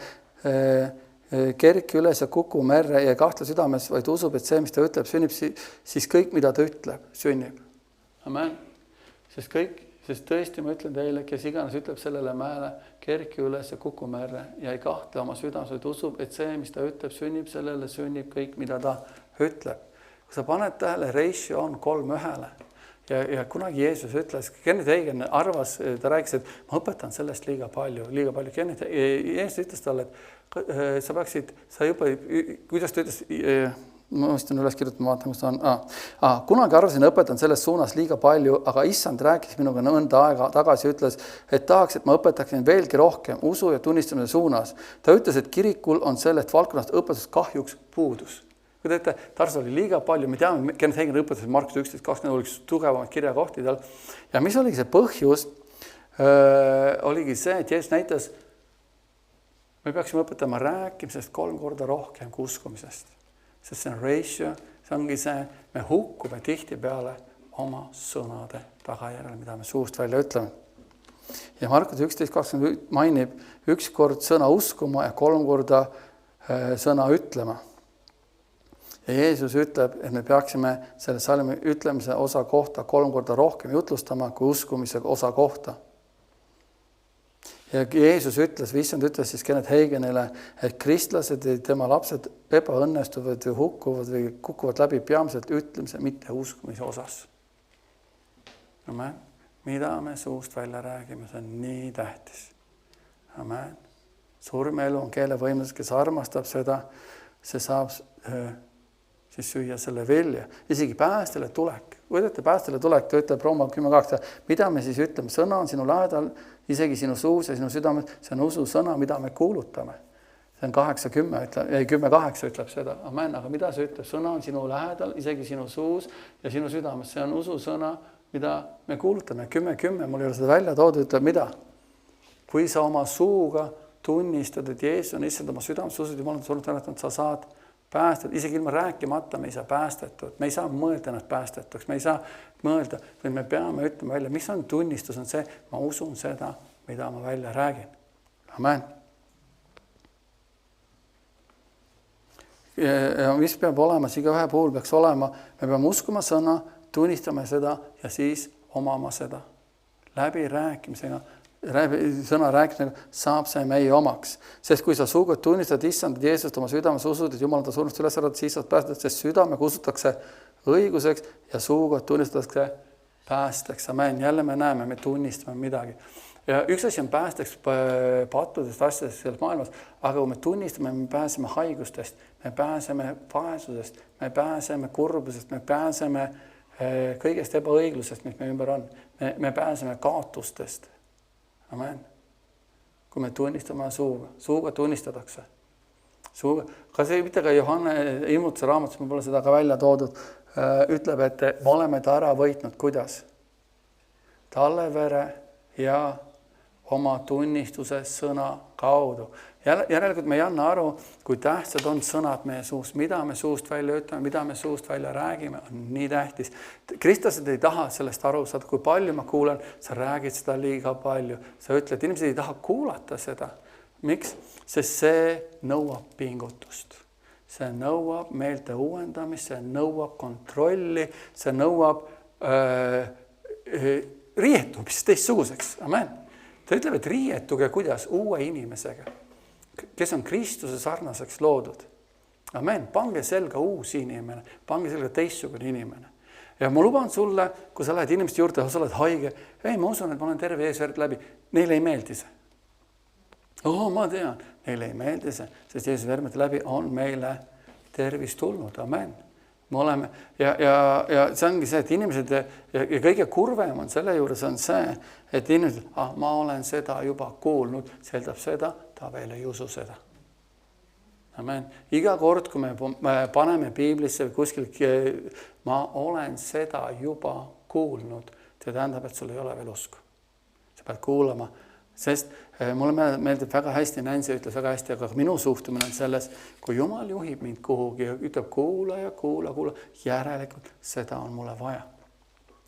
kerki üles ja kuku merre ja kahtle südames, vaid usub, et see, mis ta ütleb, sünnib, siis kõik, mida ta ütleb, sünnib. Amen. Sest tõesti ma ütlen teile, kes iganes ütleb sellele mäele, kerki üles ja kuku merre ja ei kahtle oma südames, vaid usub, et see, mis ta ütleb, sünnib sellele, sünnib kõik, mida ta ütleb. Kui sa paned tähele, ratio on 3:1. Ja kunagi Jeesus ütles, Kenneth Hagin arvas, ta rääkis, et ma õpetan sellest liiga palju. Jeesus ütles talle, et sa peaksid, kuidas ta ütles, ma mõistan üles kirjutama, vaatan, kus ta on. Kunagi arvasin, õpetan selles suunas liiga palju, aga issand rääkis minuga nõnda aega tagasi ja ütles, et tahaks, et ma õpetaksin veelgi rohkem usu ja tunnistamise suunas. Ta ütles, et kirikul on sellest valdkonnast õpetusest kahjuks puudus. Kui teete, Tars oli liiga palju, me teame, Kenneth Hagin õpetas Markus 11:20 oli tugevamad kirjakohti tal. Ja mis oligi see põhjus? Oligi see, et Jeesus näitas, me peaksime õpetama rääkimisest 3 korda rohkem kui uskumisest. Sest see on ratio, see ongi see, me hukkume tihti peale oma sõnade tagajärjel, mida me suust välja ütleme. Ja Markus 11.20 mainib 1 kord sõna uskuma ja 3 korda sõna ütlema. Ja Jeesus ütleb, et me peaksime selle salmi ütlemise osa kohta 3 korda rohkem jutlustama kui uskumise osa kohta. Ja Jeesus ütles, Issand ütles siis Kenneth Hagenile, et kristlased ja tema lapsed ebaõnnestuvad või hukkuvad või kukuvad läbi peamiselt ütlemise, mitte uskumise osas. Amen. Mida me suust välja räägime, see on nii tähtis. Amen. Surmelu on keele võimalus, kes armastab seda, see saab siis süüa selle vilja. Isegi päästele tulek. Võidate päästele tulek, ta ütleb Rooma 10.8. Mida me siis ütleme? Sõna on sinu lähedal, isegi sinu suus ja sinu südames. See on usu sõna, mida me kuulutame. See on 10.8 ütleb seda. Amen. Aga mida see ütleb? Sõna on sinu lähedal, isegi sinu suus ja sinu südames. See on usu sõna, mida me kuulutame. 10.10, mul ei ole seda välja toodud, ütleb mida? Kui sa oma suuga tunnistad, et Jeesus on issand oma südames, usud Jumalat surnud tänatud, sa saad päästet, isegi ilma rääkimata me ei saa päästetud, me ei saa mõelda ennast päästetuks, me ei saa mõelda, vaid me peame ütlema välja, mis on tunnistus, on see, ma usun seda, mida ma välja räägin. Amen. Ja mis peab olema, igaühe puhul peaks olema, me peame uskuma sõna, tunnistama seda ja siis omama seda. Läbi rääkimisega, sõna rääkimisega saab see meie omaks. Sest kui sa suuga tunnistad issand Jeesust oma südames, usud, et Jumal on ta surnust üles arvatud, siis saad päästada, sest südamega usutakse õiguseks ja suuga tunnistatakse päästeks. Amen. Jälle me näeme, me tunnistame midagi. Ja üks asi on päästeks pattudest asjadest selles maailmas, aga kui me tunnistame, me pääseme haigustest, me pääseme vaesusest, me pääseme kurbusest, me pääseme kõigest ebaõiglusest, mis me ümber on. Me pääseme kaotustest. Amen. Kui me tunnistame suuga tunnistatakse. Kas ei mitte ka Johanne ilmutuse raamatus, me pole seda ka välja toodud, ütleb, et me oleme ta ära võitnud. Kuidas? Talle vere ja oma tunnistuse sõna kaudu. Järelikult me ei anna aru, kui tähtsad on sõnad meie suust, mida me suust välja ütleme, mida me suust välja räägime, on nii tähtis. Kristlased ei taha sellest aru saada, kui palju ma kuulen, sa räägid seda liiga palju. Sa ütled, inimesed ei taha kuulata seda. Miks? Sest see nõuab pingutust. See nõuab meelte uuendamist, see nõuab kontrolli, see nõuab riietumist teistsuguseks. Amen. Ta ütleb, et riietuge kuidas? Uue inimesega, kes on Kristuse sarnaseks loodud. Amen. Pange selga uus inimene, pange selga teistsugune inimene. Ja ma luban sulle, kui sa lähed inimeste juurde, sa oled haige, ei, ma usun, et ma olen terve eesverd läbi. Neile ei meeldi see. Ma tean, neile ei meeldi see, sest Jeesuse vermete läbi on meile tervis tulnud. Amen. Me oleme, ja see ongi see, et inimesed, ja kõige kurvem on selle juures on see, et inimesed, ma olen seda juba kuulnud, see eeldab seda, ta veel ei usu seda. Amen. Iga kord, kui me paneme piiblisse või kuskil, ma olen seda juba kuulnud, see tähendab, et sul ei ole veel usku. Sa pead kuulama, sest mulle meeldib väga hästi, Nancy ütles väga hästi, aga minu suhtumine on selles, kui Jumal juhib mind kuhugi ja ütleb kuula, järelikult seda on mulle vaja.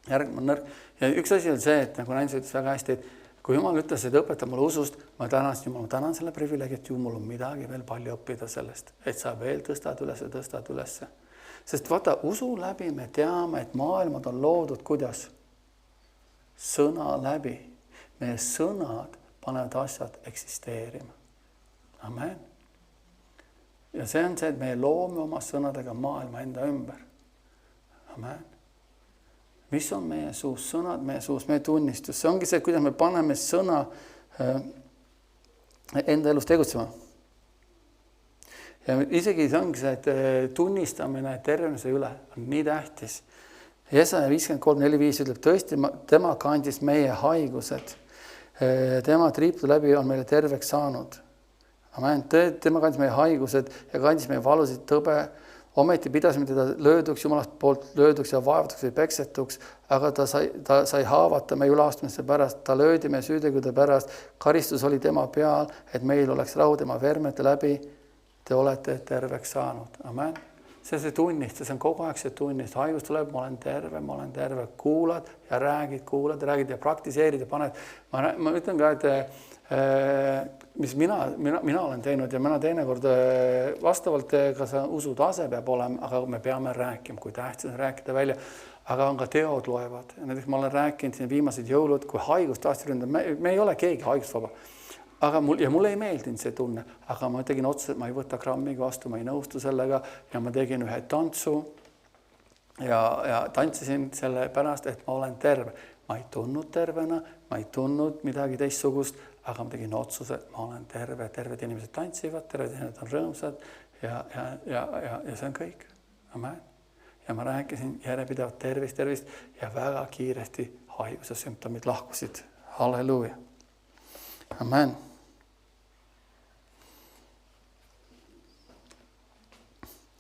Ja üks asi on see, et nagu Nancy ütles väga hästi, et kui Jumal ütles, et õpeta mulle usust, ma tänan selle privileegi, et mul on midagi veel palju õppida sellest, et sa veel tõstad üles. Sest vaata, usu läbi me teame, et maailmad on loodud kuidas? Sõna läbi. Meie sõnad panevad asjad eksisteerima. Amen. Ja see on see, et me loome oma sõnadega maailma enda ümber. Amen. Mis on meie suus? Sõnad meie suus, meie tunnistus. See ongi see, kuidas me paneme sõna enda elus tegutsema. Ja isegi see ongi see, et tunnistamine tervenuse üle on nii tähtis. Jesaja 53.4.5 ütleb, tõesti, tema kandis meie haigused. Tema triipude läbi on meile terveks saanud. Amen. Tema kandis meie haigused ja kandis meie valusid tõbe. Ometi pidasime teda lööduks, Jumalast poolt lööduks ja vaevatuks või peksetuks, aga ta sai haavata meie üleastumise pärast. Ta löödi meie süütegude pärast. Karistus oli tema peal, et meil oleks rahu tema vermete läbi. Te olete terveks saanud. Amen. see tunnistus, see on kogu aeg see tunnistus, haigus tuleb, ma olen terve, kuulad ja räägid ja praktiseerid ja paned. Ma ütlen ka, et mis mina olen teinud ja mina teinekord vastavalt ka see usu tase peab olema, aga me peame rääkima, kui tähtis on rääkida välja, aga on ka teod loevad. Näiteks ma olen rääkinud siin viimased jõulud, kui haigus taasti ründab, me ei ole keegi haigusvaba. Aga mulle ei meeldinud see tunne, aga ma tegin otsa, et ma ei võta grammigi vastu, ma ei nõustu sellega ja ma tegin ühe tantsu ja tantsisin selle pärast, et ma olen terve. Ma ei tundnud tervena, ma ei tundnud midagi teistsugust, aga ma tegin otsuse, et ma olen terve, terved inimesed tantsivad, terved inimesed on rõõmsad ja see on kõik. Amen. Ja ma rääkisin järjepidevat tervist ja väga kiiresti haiguse sümptomid lahkusid. Halleluuja. Amen.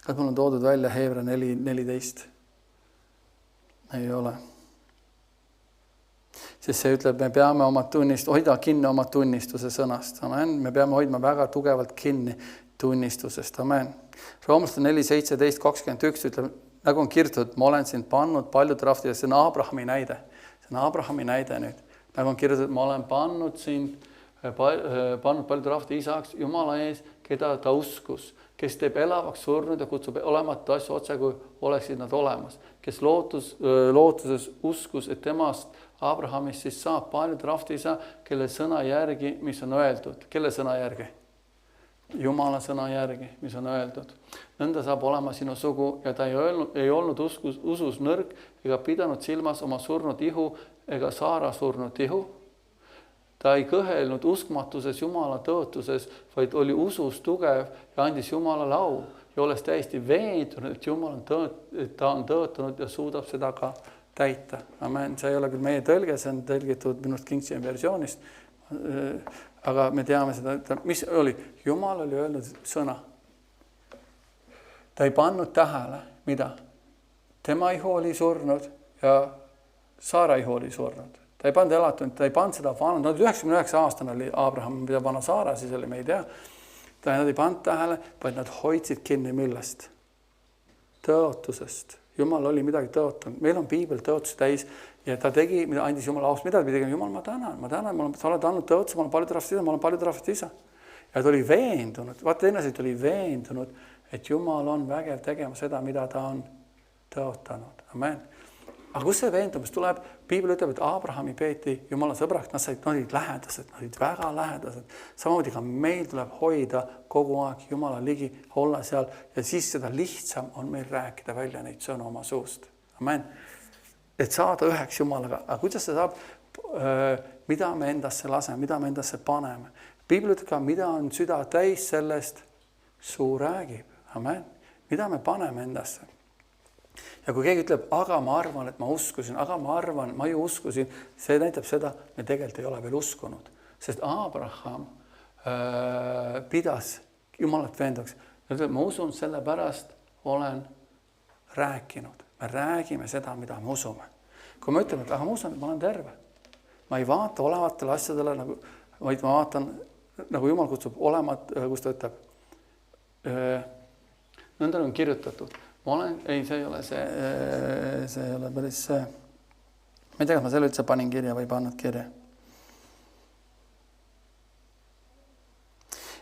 Kas mul on toodud välja Hebra 4:14? Ei ole. Sest see ütleb, me peame hoida kinni oma tunnistuse sõnast. Amen. Me peame hoidma väga tugevalt kinni tunnistusest. Amen. Roomlaste 4:17-21 ütleb, nagu on kirjutatud, ma olen sind pannud paljude rahvide, see on Abrahami näide. See on Abrahami näide nüüd. Nagu on kirjutatud, ma olen pannud sind paljude rahvide isaks Jumala ees, keda ta uskus, kes teeb elavaks surnud ja kutsub olematu asju otse, kui oleksid nad olemas, kes lootuses uskus, et temast Abrahamist siis saab paljude rahvide isa, kelle sõna järgi, mis on öeldud. Kelle sõna järgi? Jumala sõna järgi, mis on öeldud. Nõnda saab olema sinu sugu ja ta ei olnud usus nõrk ega pidanud silmas oma surnud ihu ega Saara surnud ihu. Ta ei kõhelnud uskmatuses Jumala tõotuses, vaid oli usus tugev ja andis Jumalale au ja olles täiesti veendunud, et ta on tõotanud ja suudab seda ka täita. Amen. See ei ole küll meie tõlge, see on tõlgitud minust King James versioonist, aga me teame seda, mis oli. Jumal oli öelnud sõna. Ta ei pannud tähele, mida? Tema ihu oli surnud ja Saara ihu oli surnud. Ta ei pannud elatunud, ta ei pannud seda vana, 99 aastane oli Abraham, mida vana Saara siis oli, me ei tea. Nad ei pannud tähele, vaid nad hoidsid kinni millest? Tõotusest. Jumal oli midagi tõotanud. Meil on piibel tõotusi täis ja ta tegi, mida andis Jumal aus, mida ta tegi? Jumal, ma tänan, sa oled andnud tõotusi, ma olen paljude rahvast isa, ma olen paljude rahvast isa. Ja ta oli veendunud, vaata ennast, oli veendunud, et Jumal on vägev tegema seda, mida ta on tõotanud. Amen. Aga kus see veendumus tuleb? Piibel ütleb, et Abrahami peeti Jumala sõbraks, nad olid lähedased, nad olid väga lähedased. Samamoodi ka meil tuleb hoida kogu aeg Jumala ligi, olla seal ja siis seda lihtsam on meil rääkida välja neid sõnu oma suust. Amen. Et saada üheks Jumalaga. Aga kuidas see saab? Mida me endasse laseme, mida me endasse paneme? Piibel ütleb ka, mida on süda täis, sellest suu räägib. Amen. Mida me paneme endasse? Ja kui keegi ütleb, aga ma arvan, et ma uskusin, aga ma arvan, ma ju uskusin, see näitab seda, me tegelikult ei ole veel uskunud. Sest Abraham pidas Jumalat veendaks. Ma usun, sellepärast olen rääkinud. Me räägime seda, mida me usume. Kui me ütleme, et aga ma usun, et ma olen terve. Ma ei vaata olevatele asjadele, vaid ma vaatan, nagu Jumal kutsub olemat, kus ta ütleb. Nõnda on kirjutatud. See ei ole see ei ole päris see. Ma ei tea, kas ma selle üldse panin kirja või pannud kirja.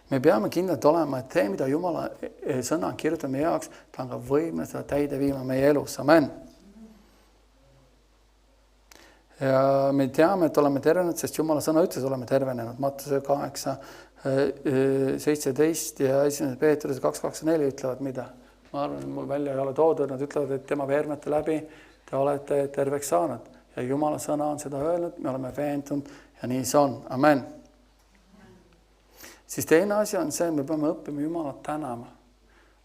Me peame kindlalt olema, et see, mida Jumala sõna on kirjutanud meie jaoks, ta on ka võimeline seda täide viima meie elus. Amen. Ja me teame, et oleme tervenenud, sest Jumala sõna ütles, oleme tervenenud. Mattuse 8, 17 ja 1. Peetruse 2:24 ütlevad mida? Ma arvan, et mul välja ei ole toodud, nad ütlevad, et tema veermete läbi te olete terveks saanud. Ja Jumala sõna on seda öelnud, me oleme veendunud ja nii see on. Amen. Siis teine asi on see, me peame õppima Jumalat tänama.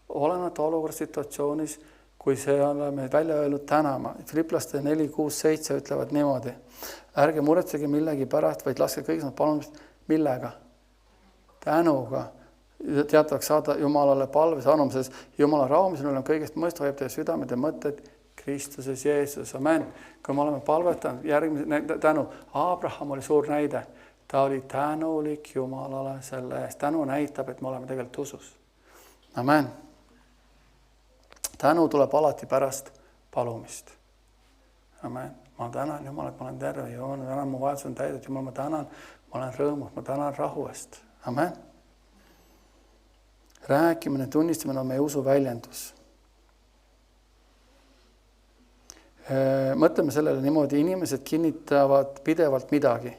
Olenevalt olukorras situatsioonis, kui see oleme välja öelnud tänama. Filiplaste 4:6-7 ütlevad niimoodi. Ärge muretsege millegi pärast, vaid laske kõigis nad palumist. Millega? Tänuga. Teatavaks saada Jumalale palves anumises. Jumala rahumisel on kõigest mõist, hoiab teie südamed ja mõtted Kristuses Jeesus. Amen. Kui me oleme palvetanud, järgmise tänu. Abraham oli suur näide. Ta oli tänulik Jumalale selle eest. Tänu näitab, et me oleme tegelikult usus. Amen. tänu tuleb alati pärast palumist. Amen. Ma tänan Jumal, et ma olen terve, Jumal, ma tänan, mu vajadus on täidetud, Jumal, ma tänan, ma olen rõõmus, ma tänan rahu eest. Amen. Rääkimine, tunnistamine on meie usu väljendus. Mõtleme sellele niimoodi, inimesed kinnitavad pidevalt midagi.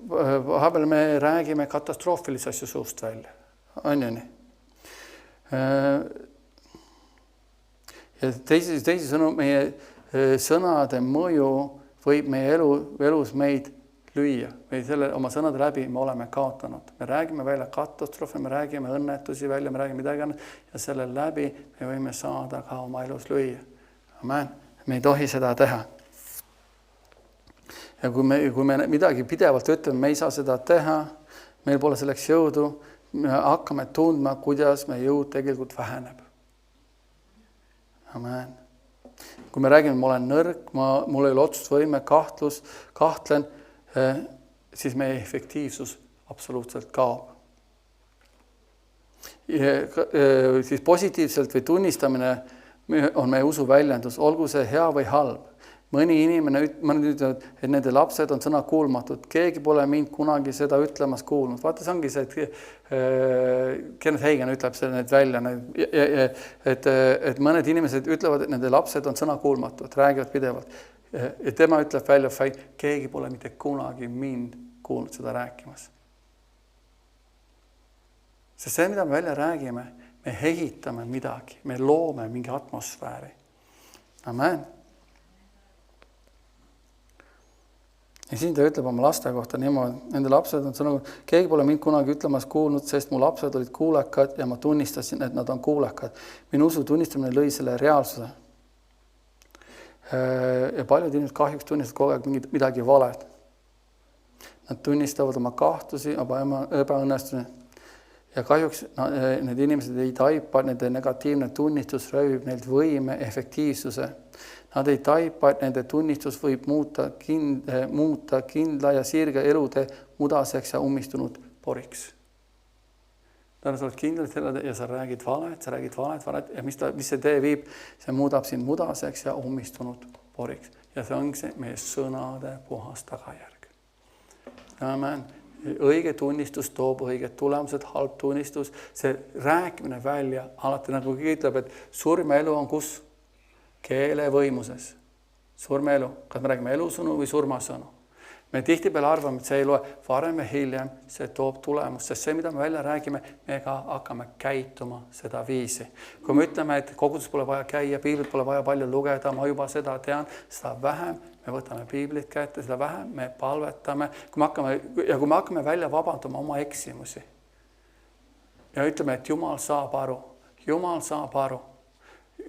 Vahepeal me räägime katastroofilisi asju suust välja. On ju nii? Ja teisisõnu, meie sõnade mõju võib meie elus meid lüüa või selle oma sõnade läbi me oleme kaotanud. Me räägime välja katastroofe, me räägime õnnetusi välja, me räägime midagi ja selle läbi me võime saada ka oma elus lüüa. Amen. Me ei tohi seda teha. Ja kui me midagi pidevalt ütleme, me ei saa seda teha, meil pole selleks jõudu, me hakkame tundma, kuidas meie jõud tegelikult väheneb. Amen. Kui me räägime, ma olen nõrk, mul ei ole otsustusvõime, kahtlen, siis meie efektiivsus absoluutselt kaob. Siis positiivselt või tunnistamine on meie usu väljendus, olgu see hea või halb. Mõni inimene ütleb, et nende lapsed on sõna kuulmatud. Keegi pole mind kunagi seda ütlemas kuulnud. Vaata, see ongi see, et Kenneth Hagin ütleb selle need välja, et mõned inimesed ütlevad, et nende lapsed on sõna kuulmatud, räägivad pidevalt. Ja tema ütleb välja, keegi pole mitte kunagi mind kuulnud seda rääkimas. Sest see, mida me välja räägime, me ehitame midagi, me loome mingi atmosfääri. Amen. Ja siin ta ütleb oma laste kohta niimoodi, nende lapsed on sõna, keegi pole mind kunagi ütlemas kuulnud, sest mu lapsed olid kuulekad ja ma tunnistasin, et nad on kuulekad. Minu usu tunnistamine lõi selle reaalsuse. Ja paljud inimesed kahjuks tunnistavad kogu aeg midagi valed. Nad tunnistavad oma kahtlusi, oma ebaõnnestumine. Ja kahjuks need inimesed ei taipa, nende negatiivne tunnistus röövib neilt võime, efektiivsuse. Nad ei taipa, et nende tunnistus võib muuta kindla ja sirge elude mudaseks ja ummistunud poriks. Täna sa oled kindlalt ja sa räägid valet ja mis see tee viib, see muudab sind mudaseks ja ummistunud poriks. Ja see ongi see meie sõnade puhas tagajärg. Amen. Õige tunnistus toob õiged tulemused, halb tunnistus, see rääkimine välja, alati nagu ütleb, et surmaelu on kus? Keele võimuses. Surmaelu. Kas me räägime elusõnu või surmasõnu? Me tihtipeale arvame, et see ei loe varem ja hiljem, see toob tulemust, sest see, mida me välja räägime, me ka hakkame käituma seda viisi. Kui me ütleme, et kogudus pole vaja käia, piiblit pole vaja palju lugeda, ma juba seda tean, seda vähem me võtame piiblit kätte, seda vähem me palvetame, kui me hakkame välja vabandama oma eksimusi ja ütleme, et Jumal saab aru,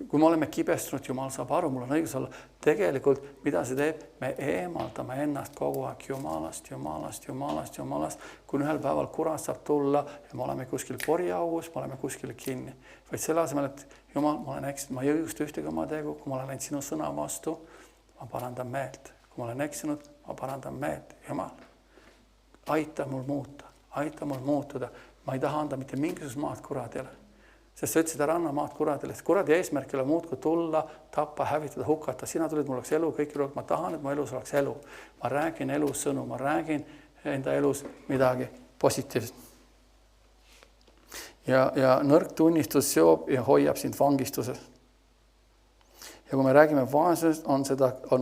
kui me oleme kibestunud, Jumal saab aru, mul on õigus olla. Tegelikult, mida see teeb? Me eemaldame ennast kogu aeg Jumalast. Kui ühel päeval kurat saab tulla ja me oleme kuskil poriaugus, me oleme kuskil kinni. Vaid selle asemel, et Jumal, ma olen eksinud, ma ei õigusta ühtegi oma tegu, kui ma olen läinud sinu sõna vastu, ma parandan meelt. Kui ma olen eksinud, ma parandan meelt. Jumal, aita mul muutuda. Ma ei taha anda mitte mingisugust maad kuradile. Sest sa ütlesid, ära anna maad kuradile. Kuradi eesmärk ei ole muudku tulla, tappa, hävitada, hukata. Sina tulid, mul oleks elu, kõik elu. Ma tahan, et mu elus oleks elu. Ma räägin elus sõnu, ma räägin enda elus midagi positiivset. Ja nõrk tunnistus seob ja hoiab sind vangistuses. Ja kui me räägime vaesusest, on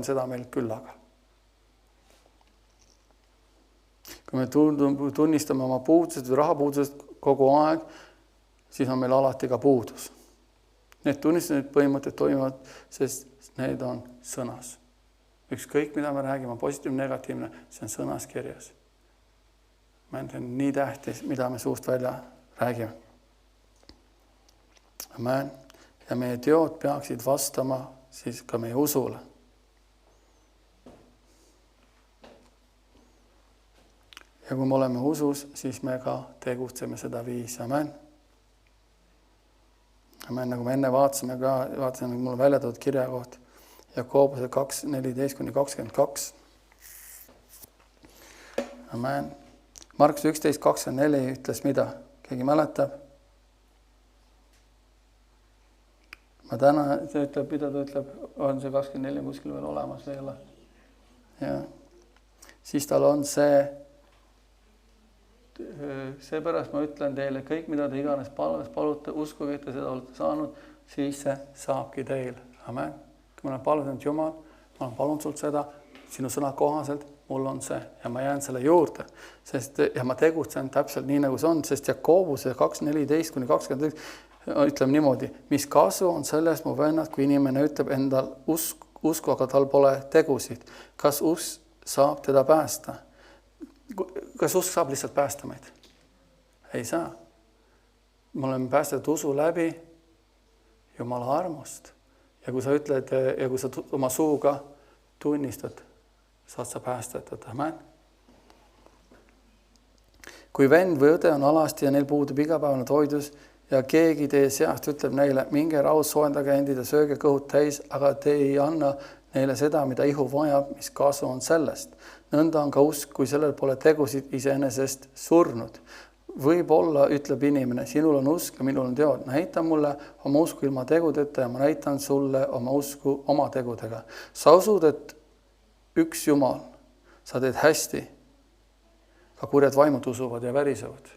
seda meil küllaga. Kui me tunnistame oma puudusest või rahapuudusest kogu aeg, siis on meil alati ka puudus. Need tunnistused põhimõtted toimuvad, sest need on sõnas. Ükskõik, mida me räägime, positiivne, negatiivne, see on sõnas kirjas. See on nii tähtis, mida me suust välja räägime. Amen. Ja meie teod peaksid vastama siis ka meie usule. Ja kui me oleme usus, siis me ka tegutseme seda viisi. Amen. Amen, nagu me enne vaatasime, mul on välja toodud kirja koht Jakobuse 2:14-22. Amen. Markus 11:24 ütles mida? Keegi mäletab? ma täna, see ütleb, mida ta ütleb, on see 24 kuskil veel olemas või ei ole? Ja siis tal on see, seepärast ma ütlen teile, kõik, mida te iganes palute, uskuge, et te seda olete saanud, siis see saabki teil. Amen. Kui ma olen palunud Jumal, ma olen palunud sult seda, sinu sõna kohaselt, mul on see ja ma jään selle juurde, sest ja ma tegutsen täpselt nii, nagu see on, sest Jakobuse 2:14-21 ütleb niimoodi, mis kasu on sellest, mu vennad, kui inimene ütleb endal usku, aga tal pole tegusid. Kas usk saab teda päästa? Kas usk saab lihtsalt päästa meid? Ei saa. Me oleme päästetud usu läbi Jumala armust. Ja kui sa ütled ja kui sa oma suuga tunnistad, saad sa päästetud. Amen. Kui vend või õde on alasti ja neil puudub igapäevane toidus ja keegi teie seast ütleb neile, minge raud, soojendage endid ja sööge kõhud täis, aga te ei anna neile seda, mida ihu vajab, mis kasu on sellest. Nõnda on ka usk, kui sellel pole tegusid iseenesest surnud. Võib-olla ütleb inimene, sinul on usk ja minul on teod. Näita mulle oma usku ilma tegudeta ja ma näitan sulle oma usku oma tegudega. Sa usud, et üks Jumal, sa teed hästi, ka kurjad vaimud usuvad ja värisevad.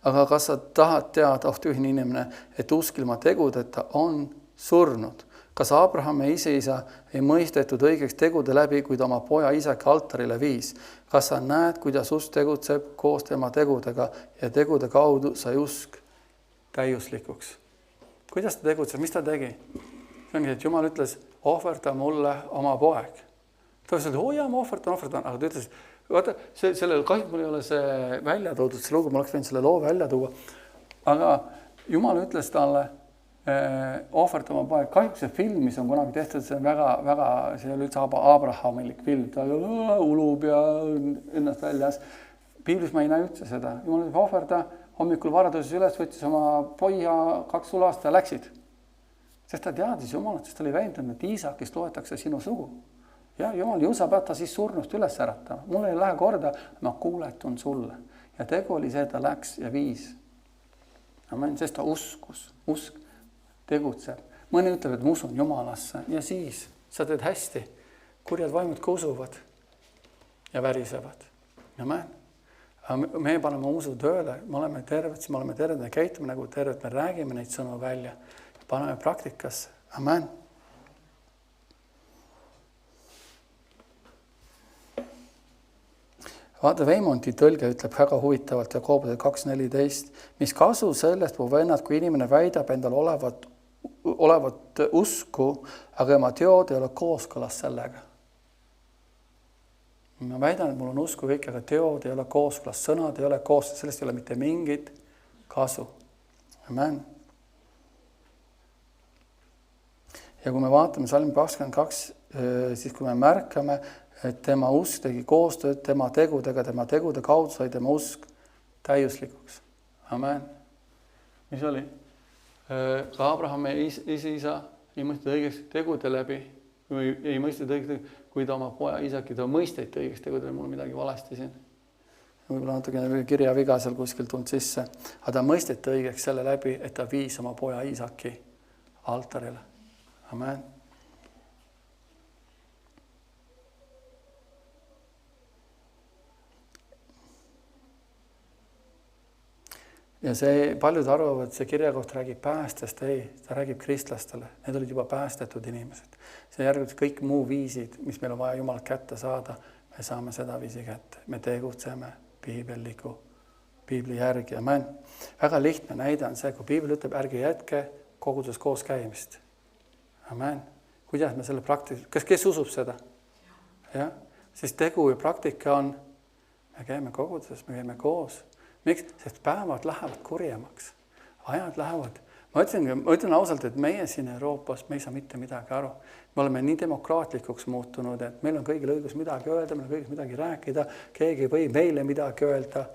Aga kas sa tahad teada, ühine inimene, et usk ilma tegudeta on surnud? Kas Abraham ja isa ei mõistetud õigeks tegude läbi, kui ta oma poja Isaki altarile viis? Kas sa näed, kuidas usk tegutseb koos tema tegudega ja tegude kaudu sai usk täiuslikuks? Kuidas ta tegutseb? Mis ta tegi? See ongi, et Jumal ütles, ohverda mulle oma poeg. Ta ütles, ma ohverdan, aga ta ütles, vaata, sellel kahjuks mul ei ole see välja toodud, see lugu, ma oleks võinud selle loo välja tuua, aga Jumal ütles talle, ohverda oma poeg. Kahjuks see film, mis on kunagi tehtud, see on väga, see oli üldse Abrahamilik film, ta ulub ja ennast väljas. Piiblis ma ei näe üldse seda. Jumal ütles, ohverda, hommikul varadoses üles, võttis oma poja 2 sulast ja läksid. Sest ta teadis Jumalat, sest ta oli veendunud, et Iisakist loetakse sinu sugu. Ja Jumal Jusa peab ta siis surnust üles äratama. Mul ei lähe korda, ma kuuletun sulle. Ja tegu oli see, ta läks ja viis. Amen, sest ta uskus, usk tegutseb. Mõni ütleb, et ma usun Jumalasse ja siis sa teed hästi. Kurjad vaimud ka usuvad ja värisevad. Amen. Me paneme usu tööle, me oleme terved, me käitume nagu terved, me räägime neid sõnu välja. Paneme praktikasse. Amen. Vaata, Veimonti tõlge ütleb väga huvitavalt Jakobuse 2:14, mis kasu sellest, mu vennad, kui inimene väidab endal olevat usku, aga oma teod ei ole kooskõlas sellega. Ma väidan, et mul on usku kõik, aga teod ei ole kooskõlas, sõnad ei ole kooskõlas, sellest ei ole mitte mingit kasu. Amen. Ja kui me vaatame salmi 22, siis kui me märkame, et tema usk tegi koostööd tema tegudega, tema tegude kaudu sai tema usk täiuslikuks. Amen. Mis oli? Ka Abraham ja isa ei mõistnud õigeks tegude läbi, ei mõistnud õigeks, kui ta oma poja Isaki, ta mõisteti õigeks tegude läbi, mul midagi valesti siin. Võib-olla natuke kirja viga seal kuskil tulnud sisse, aga ta mõisteti õigeks selle läbi, et ta viis oma poja Isaki altarile. Amen. Ja see, paljud arvavad, et see kirjakoht räägib päästest, ei, ta räägib kristlastele. Need olid juba päästetud inimesed. See järgib kõik muu viisid, mis meil on vaja Jumalat kätte saada, me saame seda viisi kätte. Me tegutseme piibli järgi. Amen. Väga lihtne näide on see, kui piibel ütleb, ärge jätke koguduses koos käimist. Amen. Kuidas me selle praktika, kes usub seda? Ja? Siis tegu ja praktika on, me käime koguduses, me käime koos. Miks? Sest päevad lähevad kurjemaks. Ajad lähevad. Ma ütlen ausalt, et meie siin Euroopas, me ei saa mitte midagi aru. Me oleme nii demokraatlikuks muutunud, et meil on kõigil õigus midagi öelda, meil on õigus midagi rääkida, keegi ei või meile midagi öelda.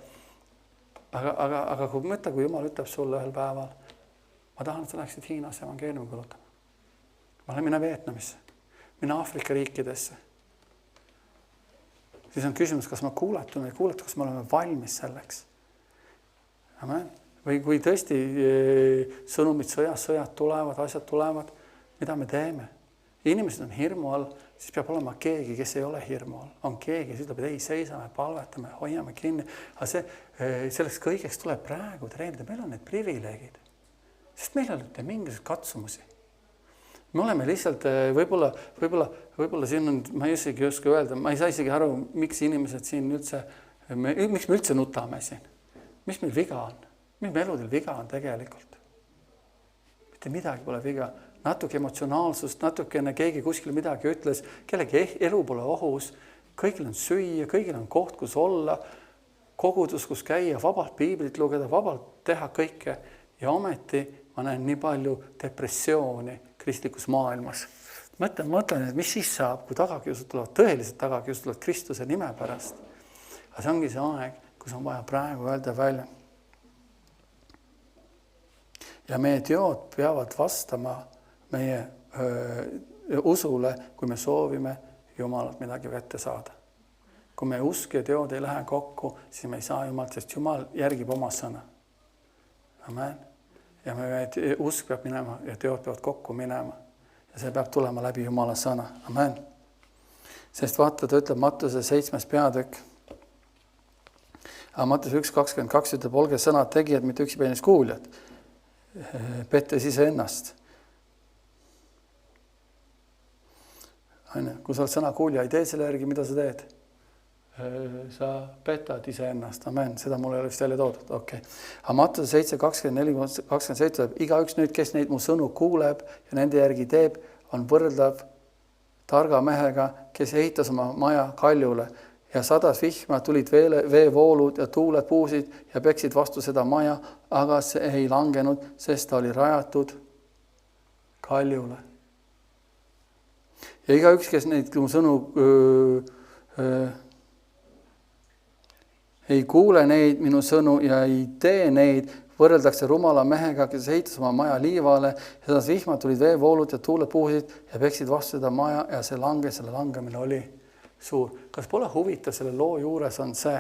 Aga kui mõtle, kui Jumal ütleb sulle ühel päeval, ma tahan, et sa läheksid Hiinasse evangeeliumi kulutama. Ma lähen minna Vietnamisse, minna Aafrika riikidesse. Siis on küsimus, kas ma kuuletun või kuuletu, kas me oleme valmis selleks. Amen. või kui tõesti sõnumid sõjad tulevad, asjad tulevad, mida me teeme? Inimesed on hirmu all, siis peab olema keegi, kes ei ole hirmu all. On keegi, kes ütleb, et ei, seisame, palvetame, hoiame kinni. Aga selleks kõigeks tuleb praegu treenida. Meil on need privileegid. Sest meil on mingisugused katsumusi. Me oleme lihtsalt võib-olla siin on, ma ei oska öelda, ma ei saa isegi aru, miks inimesed siin üldse, miks me üldse nutame siin. Mis meil viga on? Mis meil eludel viga on tegelikult? Mitte midagi pole viga. Natuke emotsionaalsust, natukene keegi kuskil midagi ütles, kellegi elu pole ohus, kõigil on süüa, kõigil on koht, kus olla, kogudus, kus käia, vabalt piiblit lugeda, vabalt teha kõike. Ja ometi ma näen nii palju depressiooni kristlikus maailmas. Mõtlen, et mis siis saab, kui tagakiusud tulevad, tõeliselt tagakiusud tulevad Kristuse nime pärast. Aga see ongi see aeg, kus on vaja praegu öelda välja. Ja meie teod peavad vastama meie usule, kui me soovime Jumalalt midagi vette saada. Kui meie usk ja teod ei lähe kokku, siis me ei saa Jumalt, sest Jumal järgib oma sõna. Amen. Ja meie usk peab minema ja teod peavad kokku minema. Ja see peab tulema läbi Jumala sõna. Amen. Sest vaata, ta ütleb Mattuse 7. peatükk. Aga Mattuse 1.22 ütleb, olge sõnad tegijad, mitte üksipeenis kuuljad. Pettes ise ennast. Kui sa oled sõna kuulja, ei tee selle järgi, mida sa teed? Sa petad ise ennast. Amen. Seda mul ei ole vist jälle toodud. Okay. Aga Mattuse 7.24.27 ütleb, igaüks nüüd, kes neid mu sõnu kuuleb ja nende järgi teeb, on võrdlev targa mehega, kes ehitas oma maja kaljule ja sadas vihma, tulid veevoolud ja tuuled puusid ja peksid vastu seda maja, aga see ei langenud, sest ta oli rajatud kaljule. Ja igaüks, kes neid mu sõnu ei kuule neid minu sõnu ja ei tee neid, võrreldakse rumala mehega, kes ehitas oma maja liivale ja sadas vihma, tulid veevoolud ja tuuled puusid ja peksid vastu seda maja ja see langemine oli suur. Kas pole huvitav selle loo juures on see?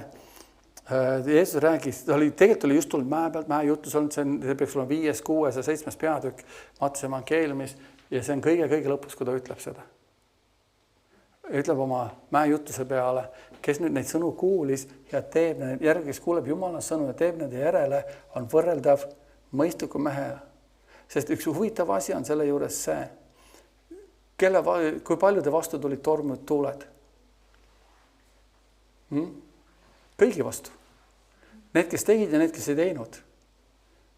Jeesus räägis, tegelikult oli just tulnud mäe pealt, mäe jutus olnud, see peaks olema 5., 6. ja 7. peatükk Mattuse evangeeliumis ja see on kõige lõpus, kui ta ütleb seda. Ütleb oma mäejutuse peale, kes nüüd neid sõnu kuulis ja teeb need järgi, kes kuuleb Jumala sõnu ja teeb nende järele, on võrreldav mõistuku mehega. Sest üks huvitav asi on selle juures see, kui paljude vastu tulid tormud tuuled? Kõigi vastu. Need, kes tegid ja need, kes ei teinud.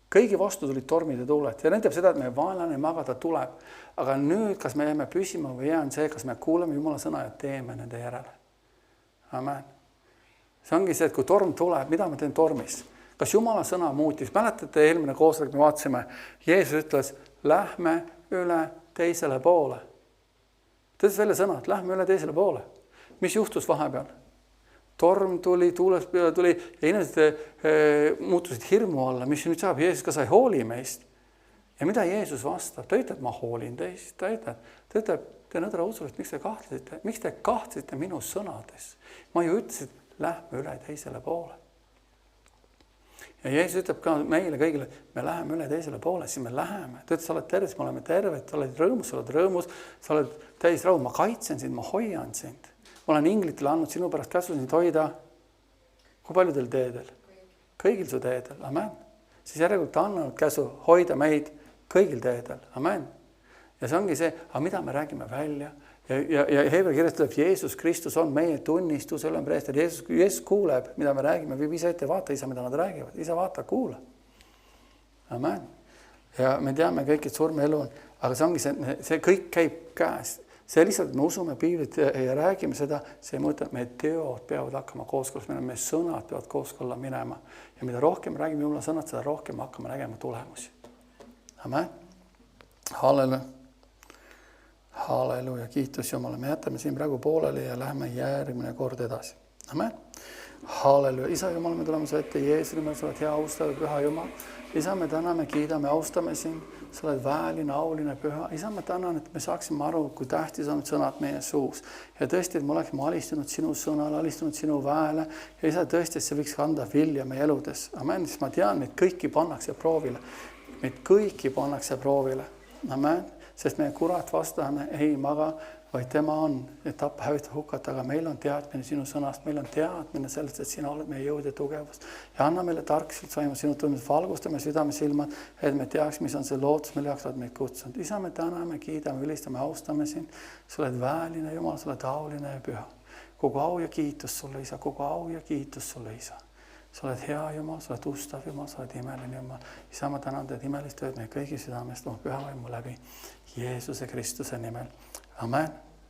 Kõigi vastu tulid tormid ja tuuled. Ja nendeb seda, et meie vaenlane magada tuleb. Aga nüüd, kas me jääme püsima või jään see, kas me kuuleme Jumala sõna ja teeme nende järele. Amen. See ongi see, et kui torm tuleb, mida ma teen tormis? Kas Jumala sõna muutis? Mäletate, eelmine koosolek me vaatasime, Jeesus ütles, lähme üle teisele poole. Ta ütles välja sõna, et lähme üle teisele poole. Mis juhtus vahepeal? Torm tuli, tuulest peale tuli ja inimesed muutusid hirmu alla. Mis nüüd saab? Jeesus, kas sa ei hooli meist? Ja mida Jeesus vastab? Ta ütleb, ma hoolin teist. Ta ütleb, te nõdra usulist, miks te kahtlesite minu sõnades? Ma ju ütlesin, lähme üle teisele poole. Ja Jeesus ütleb ka meile kõigile, me läheme üle teisele poole, siis me läheme. Ta ütleb, sa oled terves, me oleme terved, sa oled rõõmus, sa oled täis rõõmu, ma kaitsen sind, ma hoian sind. Ma olen inglitele andnud sinu pärast käsu sind hoida. Kui paljudel teedel? Kõigil su teedel. Amen. Siis järelikult ta annanud käsu hoida meid kõigil teedel. Amen. Ja see ongi see, aga mida me räägime välja? Ja Hebra kirjas ütleb, Jeesus Kristus on meie tunnistus, ülempreester. Jeesus kuuleb, mida me räägime. Viib ise ette, vaata isa, mida nad räägivad. Isa vaata, kuula. Amen. Ja me teame kõik, et surme elu on. Aga see ongi see kõik käib käest. See lihtsalt, me usume piiblit ja räägime seda, see mõte, meie teod peavad hakkama kooskõlas minema, meie sõnad peavad kooskõlla minema. Ja mida rohkem räägime Jumala sõnad, seda rohkem hakkame nägema tulemusi. Amen. Halleluja. Halleluja, kiitus Jumala. Me jätame siin praegu pooleli ja läheme järgmine kord edasi. Amen. Halleluja. Isa Jumal, me tuleme su ette Jeesus nimel, sa oled hea, austav ja püha Jumal. Isa, me täname, kiidame, austame sind. Sa oled väeline, auline, püha. Isa, ma tänan, et me saaksime aru, kui tähtis on sõnad meie suus. Ja tõesti, et me oleksime alistunud sinu sõnale, alistunud sinu väele. Ja isa, tõesti, et see võiks kanda vilja meie eludes. Amen. Siis ma tean, meid kõiki pannakse proovile. Meid kõiki pannakse proovile. Amen. Sest meie kurat vastane ei maga, vaid tema on, et tappa, hävitada, hukata, aga meil on teadmine sinu sõnast, meil on teadmine sellest, et sina oled meie jõud ja tugevus. Ja anna meile tarkselt saima sinu tundmised, valgustame südame silmad, et me teaks, mis on see lootus, mille jaoks oled meid kutsunud. Isa, me täname, kiidame, ülistame, austame sind. Sa oled väeline Jumal, sa oled auline ja püha. Kogu au ja kiitus sulle, isa, kogu au ja kiitus sulle, isa. Sa oled hea Jumal, sa oled ustav Jumal, sa oled imeline Jumal. Isa, ma tänan teid imelist tööd meie kõigi südamest, oma püha vaimu läbi Jeesuse Kristuse nimel. Amen.